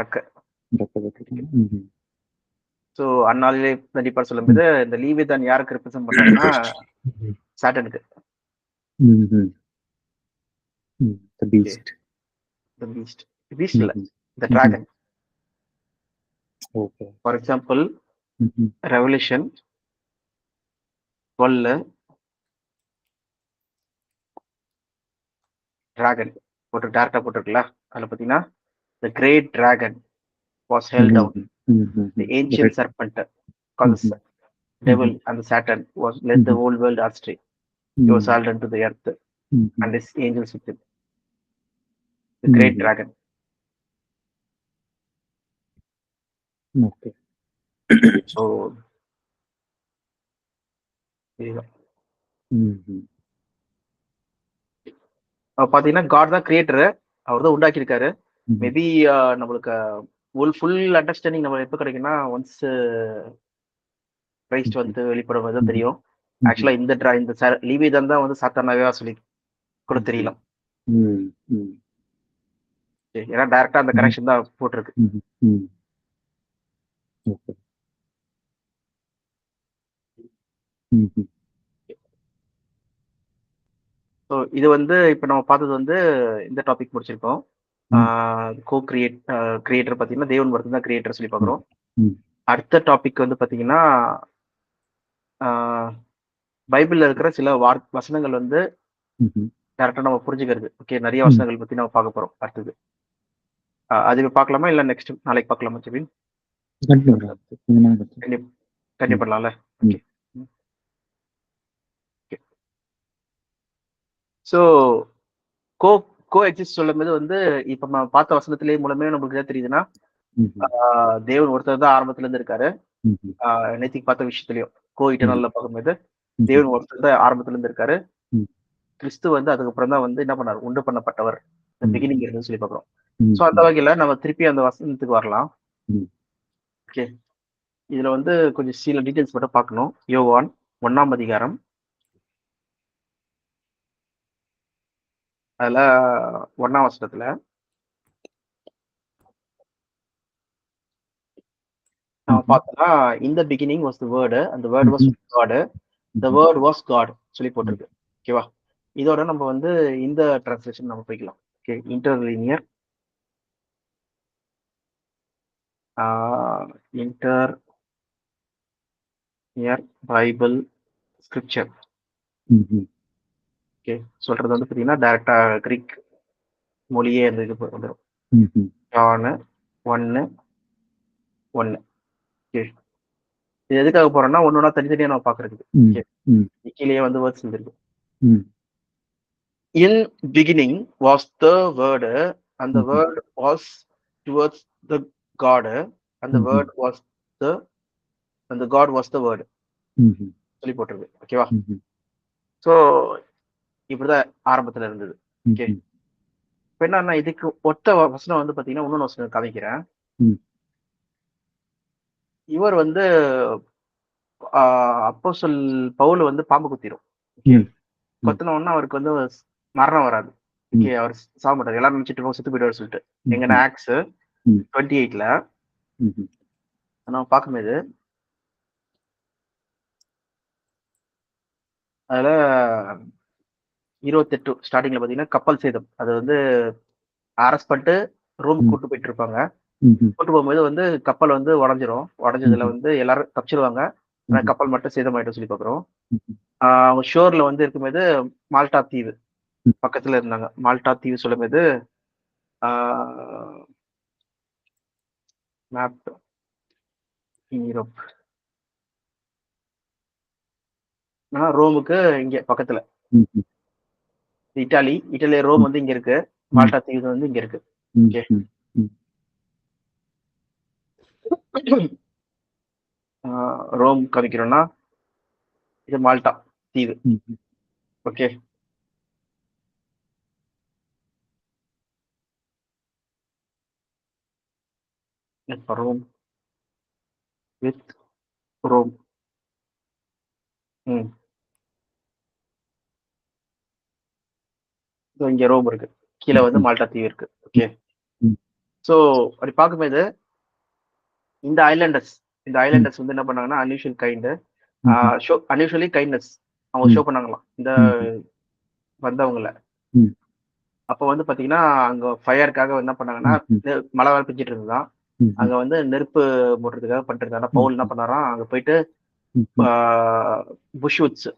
ரெக்க. சோ அந்நாளிலே கண்டிப்பா சொல்லும்போது இந்த லீவிதான் யாருக்கு ரெப்ரசென்ட் பண்றாங்கன்னா சாட்டனுக்கு. The beast. The beast. Beast இல்ல, the Mhm. dragon. Okay. For example, Mhm. Revelation 12 dragon போட்டு டேரக்டா போட்டிருக்குல்ல, அதுல பாத்தீங்கன்னா the great dragon was held down, Mhm. the The ancient red. serpent called the Mhm. devil and the Satan was led the Mhm. whole world astray. He was hurled into the earth Mhm. and his angels with him. The great Mhm. dragon. Okay. So இதுதான். Mhm. பாத்தீங்கன்னா God தான் creator, அவர் தான் உண்டாக்கியிருக்காரு. Mhm. Maybe நம்மளுக்கு full understanding நம்ம எப்போ கிடைக்கும்னா once Christ வந்து வெளிப்படும் போது தான் தெரியும். ஆக்சுவலா இந்த லீவிதான் தான் வந்து சாத்தானாவே சொல்லி கூட தெரியலாம். ஏன்னா டைரக்டா அந்த கனெக்ஷன் தான் போட்டிருக்கு. Okay. ஸோ இது வந்து இப்போ நம்ம பார்த்தது வந்து இந்த டாபிக் முடிச்சிருக்கோம். கிரியேட்டர் பார்த்தீங்கன்னா தேவன் ஒருத்தன் தான் கிரியேட்டர் சொல்லி பார்க்குறோம். அடுத்த டாபிக் வந்து பார்த்தீங்கன்னா பைபிள்ல இருக்கிற சில வசனங்கள் வந்து டேரக்டா நம்ம புரிஞ்சுக்கிறது. ஓகே, நிறைய வசனங்கள் பத்தி நம்ம பார்க்க போறோம் அடுத்தது. அது பார்க்கலாமா இல்ல நெக்ஸ்ட் நாளைக்கு பார்க்கலாமா ஜெபின்? கண்டிப்பால. ஓகே. ஸோ கோ எக்ஸிஸ்ட் சொல்லும்போது வந்து இப்ப நம்ம பார்த்த வசனத்திலே மூலமே நமக்கு என்ன தெரியுதுன்னா தேவன் ஒருத்தர் தான் ஆரம்பத்துல இருந்து இருக்காரு. நேத்திக்கு பார்த்த விஷயத்திலயும் கோ இட்டர்னல்ல பார்க்கும்போது தேவன் ஒருத்தர் தான் ஆரம்பத்துல இருந்து இருக்காரு. கிறிஸ்து வந்து அதுக்கப்புறம் தான் வந்து என்ன பண்ணாரு, உண்டு பண்ணப்பட்டவர், பிகினிங் இருந்து சொல்லி பார்க்கிறோம். ஸோ அந்த வகையில நம்ம திருப்பி அந்த வசனத்துக்கு வரலாம். ஓகே, இதுல வந்து கொஞ்சம் சில டீடைல்ஸ் மட்டும் பார்க்கணும். யோவான் 1ஆம் அதிகாரம், அதுல 1ஆம் வசனத்துல நம்ம பார்த்தோம்னா இந்த பிகினிங் வாஸ் தி வேர்ட், அந்த word was God, the word was God சொல்லி போட்டிருக்கு. ஓகேவா, இதோட நம்ம வந்து இந்த டிரான்ஸ்லேஷன் நம்ம போய்க்கலாம். Okay, interlinear Bible scripture. Okay, சொல்றது வந்து பாத்தீங்கன்னா டைரக்டா கிரீக் மொழியே அந்த இது வந்துடும். ஜான் 1:1. ஓகே, இது எதுக்காக போறோம்னா ஒன்னொன்னா தனித்தனியா நம்ம பாக்குறதுக்கு. ஓகே, கீழே வந்து வேர்ட்ஸ் இருக்கு. In beginning was the word, and the word was towards the God, and the word was the, and the God was the word சொல்லி போட்டிருக்கு. ஓகேவா, சோ இப்படிதான் ஆரம்பத்துல இருந்தது. ஓகே, இப்ப என்னன்னா இதுக்கு ஒத்த வசனம் வந்து பாத்தீங்கன்னா இன்னொன்னு வசனம் காமிக்கிறேன். இவர் வந்து அப்போஸ்தலன் பவுல் வந்து பாம்பு குத்திரும். கொத்தின உடனே அவருக்கு வந்து மரணம் வராது. ஓகே, அவர் சாக மாட்டார். எல்லாரும் நினைச்சிட்டு செத்து போயிடுவார் சொல்லிட்டு. எங்கன்னா ஆக்ஸ் 28ல நம்ம பார்க்கும்போது அதுல 28 ஸ்டார்டிங்ல பாத்தீங்கன்னா கப்பல் சேதம். அது வந்து அரெஸ்ட் பண்ணிட்டு ரூம் கூட்டு போயிட்டு இருப்பாங்க. கூட்டு போகும்போது வந்து கப்பல் வந்து உடஞ்சிரும். உடஞ்சதுல வந்து எல்லாரும் தப்பிச்சிருவாங்க. ஆனா கப்பல் மட்டும் சேதமாயிட்டு சொல்லி பாக்குறோம். அவங்க ஷோர்ல வந்து இருக்கும்போது மால்டா தீவு பக்கத்துல இருந்தாங்க. மால்டா தீவு சொல்லும்போது மேப் யூரோப், ரோமுக்கு இங்க பக்கத்துல இட்டாலி ரோம் வந்து இங்க இருக்கு. மால்டா தீவு வந்து இங்க இருக்கு. ரோம் காமிக்கிறோம்னா இது மால்டா தீவு. Okay, Rome with Rome. இங்க ரோம் இருக்கு, கீழே வந்து மால்டா தீவு இருக்கு. ஓகே, சோ அப்படி பார்க்கும்போது இந்த ஐலாண்டர்ஸ் வந்து என்ன பண்ணாங்கன்னா அன்யூஷுவல் கைண்ட்னஸ் அவங்க ஷோ பண்ணாங்களாம் இந்த வந்தவங்கள. அப்ப வந்து பாத்தீங்கன்னா அங்க ஃபயருக்காக என்ன பண்ணாங்கன்னா, மழை வேற பெஞ்சிட்டு இருந்ததுதான். அங்க வந்து நெருப்பு மூட்டுறதுக்காக பண்ணிட்டு இருந்தாங்க. பவுல் என்ன பண்ணாராம், அங்க போயிட்டு புஷ்வுட்ஸ்,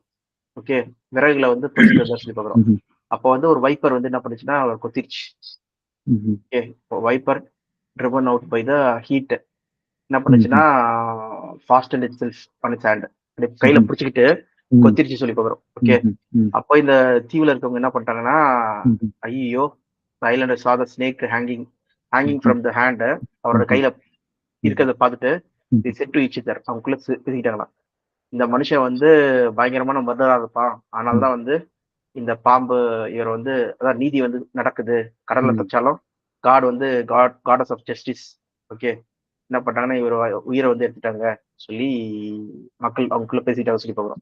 ஓகே, விறகுகளை வந்து பொறுக்கிட்டு வந்தா சொல்லி பாக்குறோம். அப்போ வந்து ஒரு வைப்பர் வந்து என்ன பண்ணுச்சுன்னா அவர் கொத்திருச்சு. Okay, viper driven out by the heat என்ன பண்ணுச்சுன்னா ஃபாஸ்ட் அண்ட் இட் செல்ஃப் பண்ணிச்சு ஹேண்ட், கையில பிடிச்சிக்கிட்டு கொத்திருச்சு சொல்லி பாக்குறோம். ஓகே, அப்போ இந்த தீவுல இருக்கவங்க என்ன பண்ணிட்டாங்கன்னா, ஐயோ Island saw the snake hanging from the hand, அவரோட கையில இருக்கிறத பார்த்துட்டு they said to each other, அவங்களுக்குள்ள பேசிக்கிட்டாங்களாம், இந்த மனுஷன் வந்து பயங்கரமான மர்டரா இருப்பான், ஆனால்தான் வந்து இந்த பாம்பு இவர் வந்து அதான் நீதி வந்து நடக்குது, கடல்ல தச்சாலும் காட் வந்து காடஸ் ஆஃப் ஜஸ்டிஸ். ஓகே, என்ன பண்ணாங்கன்னா இவர் உயிரை வந்து எடுத்துட்டாங்க சொல்லி மக்கள் அவங்களுக்குள்ள பேசிட்டாங்க சொல்லி பாக்குறோம்.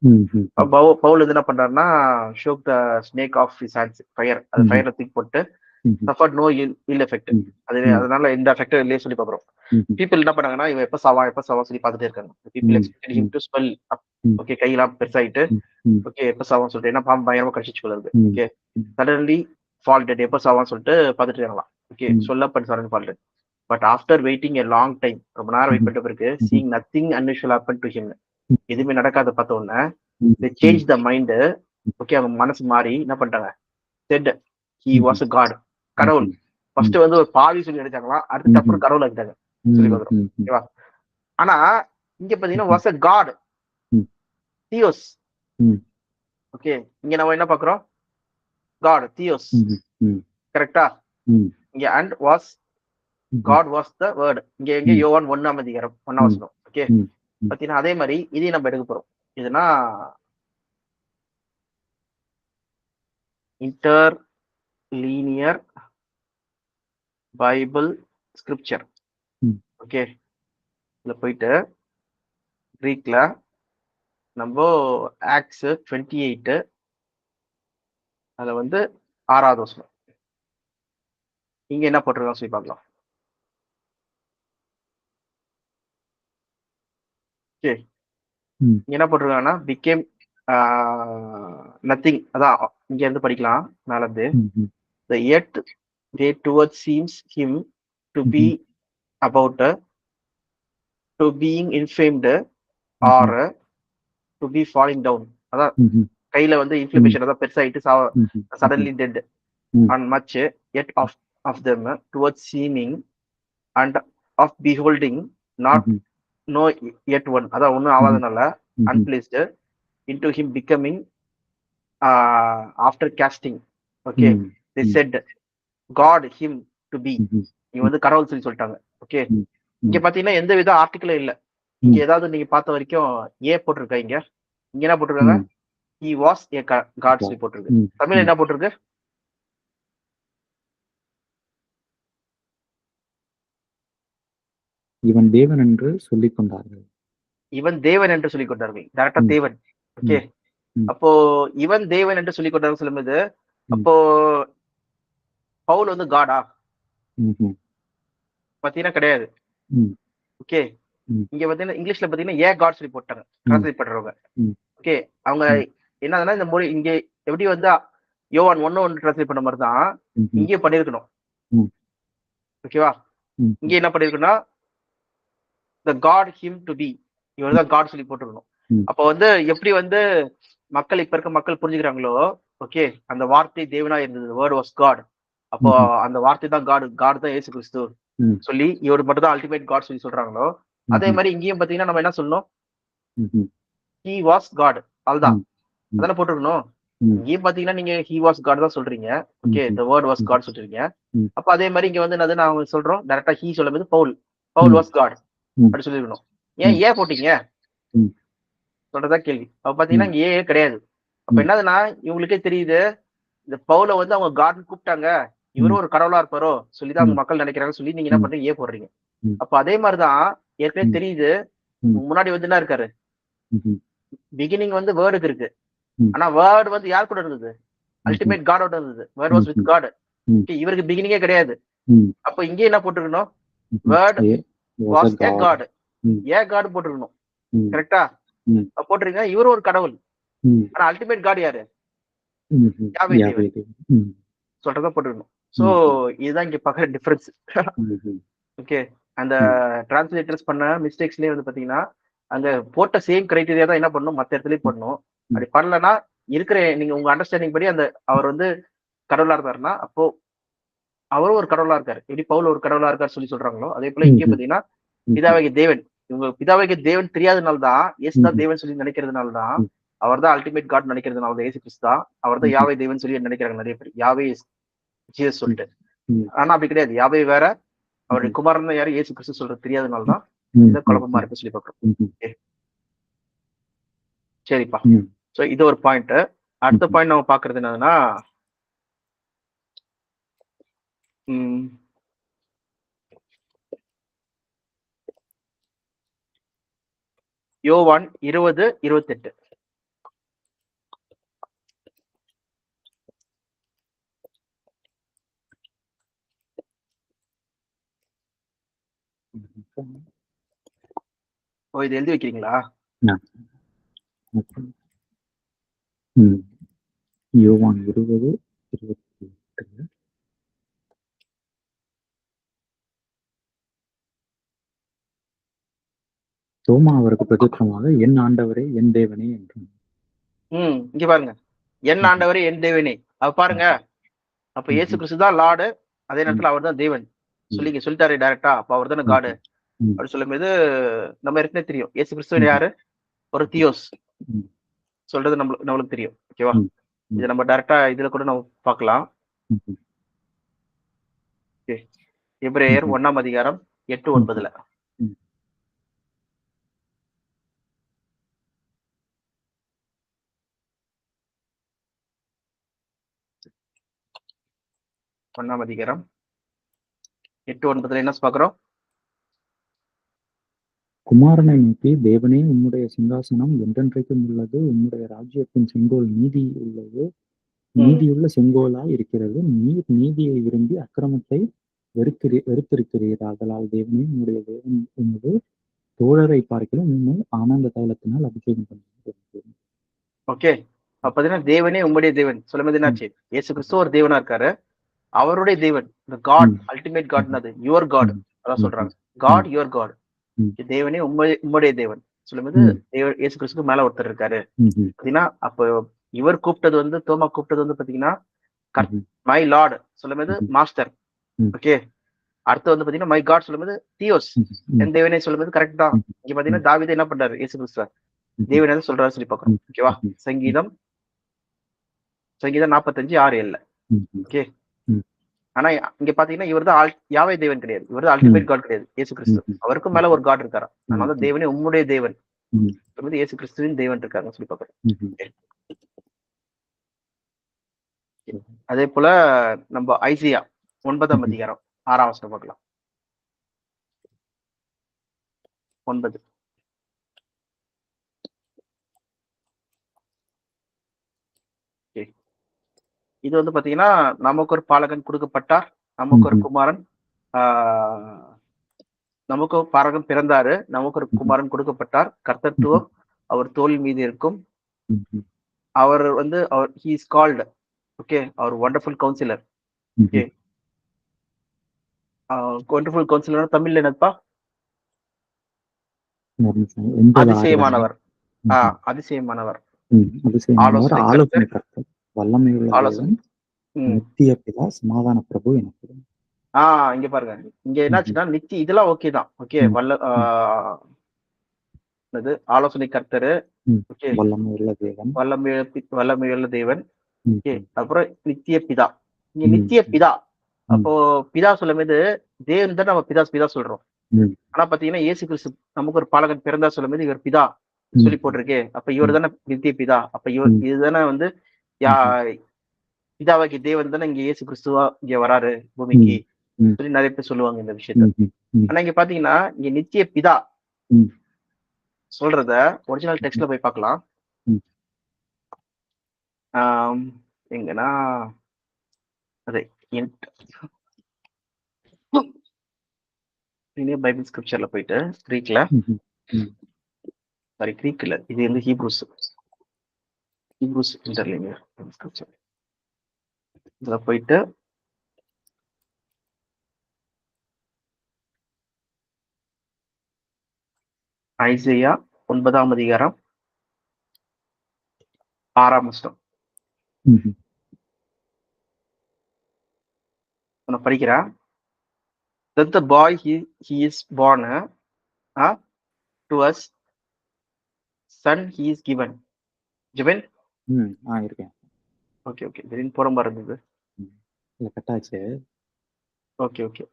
பவுல் வந்து என்ன பண்றாருன்னா shook the snake off his hands, fire, அது ஃபயர்ல தூக்கி போட்டு சஃபர்ட் நோ இல் எஃபெக்ட், அதனால எந்த எஃபெக்ட் இல்லையே சொல்லி பாக்குறோம். பீப்புள் என்ன பண்ணாங்கன்னா இவன் எப்ப சாவா சொல்லி பார்த்துட்டே இருக்காங்க. People expected him to spell up. Okay, கையெல்லாம் பெருசாயிட்டு ஓகே எப்ப சாவான்னு சொல்லிட்டு, ஏன்னா பாம்பு பயங்கரமா கடிச்சிச்சு போல இருக்கு. ஓகே, சடன்லி ஃபால் டெட், எப்ப சாவான்னு சொல்லிட்டு பார்த்துட்டு இருக்காங்களாம். ஓகே, சொல்ல but sudden fall dead. But after waiting a long time, ரொம்ப நேரம் வெயிட் பண்ணிட்ட பிறகு seeing nothing unusual happen to him, எதுவுமே நடக்காத பார்த்த உடனே they change the mind. Okay, அவங்க மனசு மாறி என்ன பண்ணிட்டாங்க, said he was a god, கடவுள். ஃபர்ஸ்ட் வந்து ஒரு பாவி சொல்லி நினைச்சாங்களாம், அடுத்து அப்புறம் கடவுள் ஆகிட்டாங்க சொல்லி பார்க்கிறோம். ஓகேவா, ஆனா இங்க பாத்தீங்கன்னா was a god, theos. Okay, இங்க நம்ம என்ன பாக்குறோம், god, theos, கரெக்டா. இங்க and was, God was the word. இங்க எங்க யோவான் 1ஆம் அதிகாரம் 1ஆம் வசனம். ஓகே, பாத்தீங்கன்னா அதே மாதிரி இதையும் நம்ம எடுக்க போறோம். இதுனா இன்டர்லீனியர் பைபிள் ஸ்கிரிப்சர். ஓகே, இதுல போயிட்டு கிரீக்ல நம்ம ஆக்ட்ஸ் 28 அதுல வந்து 6ஆவது வசனம் இங்க என்ன போட்டிருக்காங்க சொல்லி பார்க்கலாம். ஓகே, என்ன போட்டிருக்காங்கன்னா பிகேம் நத்திங், அதான் இங்க இருந்து படிக்கலாம் மேல இருந்து. The yet they towards seems him to be about to being inflamed or to be falling down. அதான் கையில வந்து இன்ஃப்ளமேஷன் அதான் பெருசாயிட்டு suddenly dead and much yet of them towards seeming and of beholding not no yet one, அதான் ஒன்னும் ஆவாதனால unplaced into him becoming after casting. Okay, they said God him to be, இங்க வந்து கடவுள் சொல்லி சொல்லிட்டாங்க. ஓகே, இங்க பாத்தீங்கன்னா எந்த வித ஆர்டிகிளும் இல்ல. இங்க ஏதாவது நீங்க பார்த்த வரைக்கும் ஏ போட்டிருக்கா, இங்க என்ன போட்டிருக்காங்க, he was a god சொல்லி போட்டிருக்கு. தமிழ்ல என்ன போட்டிருக்கு, இவன் தேவன் என்று சொல்லிக் கொண்டார்கள். இவன் தேவன் என்று சொல்லிக் கொண்டார்கள், டைரக்டா தேவன். ஓகே, அப்போ இவன் தேவன் என்று சொல்லிக் கொண்டார்கள் சொல்லும்போது அப்போ பவுல் வந்து காடா பாத்தீங்கன்னா கிடையாது. ஓகே, இங்க பாத்தீங்கன்னா இங்கிலீஷ்ல பாத்தீங்கன்னா ஏ காட் சொல்லி போட்டாங்க டிரான்ஸ்லேட் பண்றவங்க. ஓகே, அவங்க என்னதுன்னா இந்த மொழி இங்க எப்படி வந்து யோவான் 1:1 டிரான்ஸ்லேட் பண்ண மாதிரி தான் இங்கே பண்ணிருக்கணும். ஓகேவா, இங்க என்ன பண்ணிருக்கணும்னா the god him to be, இவர் தான் காட் சொல்லி போட்டுருக்கணும். அப்ப வந்து எப்படி வந்து மக்கள் இப்ப இருக்க மக்கள் புரிஞ்சுக்கிறாங்களோ, ஓகே, அந்த வார்த்தை தேவனா இருந்தது, வேர்ட் வாஸ் காட், அப்போ அந்த வார்த்தை தான் காட் தான் இயேசு கிறிஸ்து சொல்லி இவர் மட்டும் தான் அல்டிமேட் காட் சொல்லி சொல்றாங்களோ, அதே மாதிரி இங்கேயும் பாத்தீங்கன்னா நம்ம என்ன சொல்லணும், he was god, அதுதான் அதான போட்டுருக்கணும். இங்கேயும் பாத்தீங்கன்னா நீங்க he was god தான் சொல்றீங்க. Okay, the word was god சொல்றீங்க. அப்ப அதே மாதிரி இங்க வந்து என்னது நான் சொல்றோம் டைரக்டா he சொல்லும்போது பவுல் was god அப்படி சொல்லிருக்கணும். ஏன் போட்டீங்க சொல்றதா கேள்வி. அப்ப பாத்தீங்கன்னா இங்க ஏ கிடையாது. அப்ப என்னதுன்னா இவங்களுக்கே தெரியுது இந்த பவுல வந்து அவங்க காட்னு கூப்பிட்டாங்க, இவரும் ஒரு கடவுளா இருப்பாரோ சொல்லிதான் அவங்க மக்கள் நினைக்கிறாங்க சொல்லி நீங்க என்ன பண்றீங்க, ஏ போடுறீங்க. அப்ப அதே மாதிரிதான் ஏற்கனவே தெரியுது முன்னாடி வந்து என்ன இருக்காரு, பிகினிங் வந்து வேர்டுக்கு இருக்கு, ஆனா வேர்டு வந்து யார் கூட இருந்தது, அல்டிமேட் காடோட இருந்தது, வேர்ட் வாஸ் வித் காட். இவருக்கு பிகினிங்கே கிடையாது. அப்ப இங்கே என்ன போட்டுருக்கணும், word was a god, a god போட்டுருக்கணும். கரெக்டா போட்டிருக்கீங்க, இவரும் ஒரு கடவுள், ஆனா அல்டிமேட் காட் யாரு, யாவே தேவன். சொல்றதா போட்டுக்கணும். சோ இதுதான் இங்க பாக்குற டிஃபரன்ஸ். ஓகே, அந்த டிரான்ஸ்லேட்டர்ஸ் பண்ண மிஸ்டேக்ஸ்லயே வந்து பாத்தீங்கன்னா அங்க போட்ட சேம் கிரைட்டீரியா தான் என்ன பண்ணணும், மத்த இடத்துலயும் பண்ணணும். அப்படி பண்ணலன்னா இருக்கிற நீங்க உங்க அண்டர்ஸ்டாண்டிங் படி அந்த அவர் வந்து கடவுளா இருந்தாருன்னா, அப்போ அவரும் ஒரு கடவுளா இருக்காரு. எப்படி பவுல் ஒரு கடவுளா இருக்காரு சொல்லி சொல்றாங்களோ, அதே போல இங்கே பாத்தீங்கன்னா பிதாவாகிய தேவன், இவங்க பிதாவாகிய தேவன் தெரியாதனால தான், இயேசுதான் தேவன் சொல்லி நினைக்கிறதுனால தான், அவர் தான் அல்டிமேட் காட் நினைக்கிறதுனால தான், இயேசு கிறிஸ்து தான் அவர் தான் யாவே தேவன் சொல்லி நினைக்கிறாங்க நிறைய பேர். யாவே ஜீசஸ் சொல்லிட்டு. ஆனா அப்படி கிடையாது. யாவே வேற, அவருடைய குமாரன் யாரு இயேசு கிறிஸ்து சொல்றது தெரியாதனால தான் இந்த குழப்பமா இருக்கு சொல்லி பாக்குறோம். சரிப்பா. சோ இது ஒரு பாயிண்ட். அடுத்த பாயிண்ட் நம்ம பாக்குறது என்னதுன்னா, யோவான் 20:28. ஓ, இது எழுதி வைக்கிறீங்களா? யோவான் 20:28. தோமா அவருக்கு பிரதித்திரமாக, என் ஆண்டவரே என் தேவனே என்றான். இங்க பாருங்க, என் ஆண்டவரே என் தேவனே. அப்ப பாருங்க, அப்ப இயேசு கிறிஸ்து தான் லார்டு, அதே நேரத்துல அவர் தான் தேவன் சொல்லி சொல்லிட்டாரு டைரக்டா. அப்ப அவர் தானே காடு அப்படி சொல்லும் போது நம்ம ஏற்கனவே தெரியும் இயேசு கிறிஸ்து யாரு, ஒரு தியோஸ் சொல்றது நம்மளுக்கு தெரியும். ஓகேவா, இதை நம்ம டைரக்டா இதுல கூட நம்ம பார்க்கலாம். எபிரேயர் 1:8-9. ஒன்னாம் அதிகாரம் 8-9 என்ன பாக்குறோம்? குமாரனை நோக்கி, தேவனே உம்முடைய சிங்காசனம் என்றென்றைக்கும் உள்ளது, உம்முடைய ராஜ்யத்தின் செங்கோல் நீதி உள்ளது, நீதியுள்ள செங்கோலாய் இருக்கிறது. நீர் நீதியை விரும்பி அக்கிரமத்தை வெறுத்திருக்கிறீர். ஆதலால் தேவனே உம்முடைய தேவன் உமது தோழரை பார்க்கிறோம், உண்மை ஆனந்த தைலத்தினால் அபிஷேகம் பண்ணுகிறது. ஓகே, அப்ப தேவனே உம்முடைய தேவன் சொல்லும்போது என்னாச்சு, இயேசு கிறிஸ்து ஒரு தேவனா இருக்காரு, அவருடைய தேவன் காட், அல்டிமேட் காட், அது யுவர் காட் அதான் சொல்றாங்க. காட் யுவர் காட், தேவனே உம்முடைய தேவன் சொல்லும்போது இயேசு கிறிஸ்துக்கு மேல ஒருத்தர் இருக்காரு அப்படின்னா, அப்போ இவர் கூப்பிட்டது வந்து, தோமா கூப்பிட்டது வந்து பாத்தீங்கன்னா மை லார்ட் சொல்லும்போது மாஸ்டர். ஓகே, அடுத்து வந்து பாத்தீங்கன்னா மை காட் சொல்லும்போது தியோஸ், என் தேவனே சொல்லும்போது கரெக்ட் தான். இங்க பாத்தீங்கன்னா தாவீது என்ன பண்றாரு, இயேசு கிறிஸ்து தேவனே சொல்றாரு சொல்லி பாக்குறோம். ஓகேவா, சங்கீதம் 45:6-7. ஓகே, ஆனா இங்க பாத்தீங்கன்னா இவர் தான் யாவே தேவன் கிடையாது, இவர் தான் அல்டிமேட் காட் கிடையாது, இயேசு கிறிஸ்து. அவருக்கும் மேல ஒரு காட் இருக்காரு, அதனால தேவனே உம்முடைய தேவன் சொல்லும்போது இயேசு கிறிஸ்துவின் தேவன் இருக்காங்க சொல்லி பாக்குறோம். அதே போல நம்ம ஐசியா 9ஆம் அதிகாரம் 6ஆம் வசனம் பார்க்கலாம். 9. இது வந்து பாத்தீங்கன்னா, நமக்கு ஒரு பாலகன் கொடுக்கப்பட்டார், நமக்கு ஒரு குமாரன் நமக்கு ஒரு பாலகன் பிறந்தாரு, நமக்கு ஒரு குமாரன் கொடுக்கப்பட்டார், கர்த்தத்துவம் அவர் தோல் மீது இருக்கும். அவர் வந்து he is called, ஓகே, அவர் wonderful counsellor. Okay, wonderful counsellor தமிழ்ல என்னப்பா? அதிசயமானவர். அதிசயமானவர், ஆலோசனை கர்த்தர், வல்லமையுள்ள தேவன், நித்திய பிதா, சமாதான பிரபு எனப்படும். இங்க பாருங்க, இங்க என்னாச்சுன்னா நித்திய இதெல்லாம் ஓகே தான். ஓகே, ஆலோசனை கர்த்தரு, வல்லமையுள்ள தேவன், வல்லமையுள்ள தேவன். ஓகே, அப்புறம் நித்திய பிதா. இங்க நித்திய பிதா, அப்போ பிதா சொல்லும் போது தேவன் தான் நம்ம பிதா சொல்றோம். ஆனா பாத்தீங்கன்னா இயேசு கிறிஸ்து நமக்கு ஒரு பாலகன் பிறந்தா சொல்லும் போது இவர் பிதா சொல்லி போட்டிருக்கே, அப்ப இவர் தானே நித்திய பிதா. அப்ப இதுதானே வந்து பிதாவாகிய தேவன் தானே இங்க இயேசு கிறிஸ்துவா இங்க வராரு பூமிக்கு சொல்லி நிறைய பேர் சொல்லுவாங்க இந்த விஷயத்த. ஆனா இங்க பாத்தீங்கன்னா இங்க நித்திய பிதா சொல்றத ஒரிஜினல் டெக்ஸ்ட்ல போய் பார்க்கலாம். எங்கன்னா அதே பைபிள் ஸ்கிரிப்சர்ல போயிட்டு கிரீக்ல, சாரி கிரீக் இல்ல, இது வந்து ஹீப்ரூஸ் இன்டர்லினியர் ஸ்கிரிப்சர். இதுல போயிட்டு ஐசையா 9ஆம் அதிகாரம் 6ஆம் வசனம் நான் படிக்கிறேன். That the boy he is born to us, son he is given. Jeban இருக்கேன். ஓகே ஓகே திடீர்னு போற மாதிரி இருந்தது. இல்ல கட்டாச்சு. Okay okay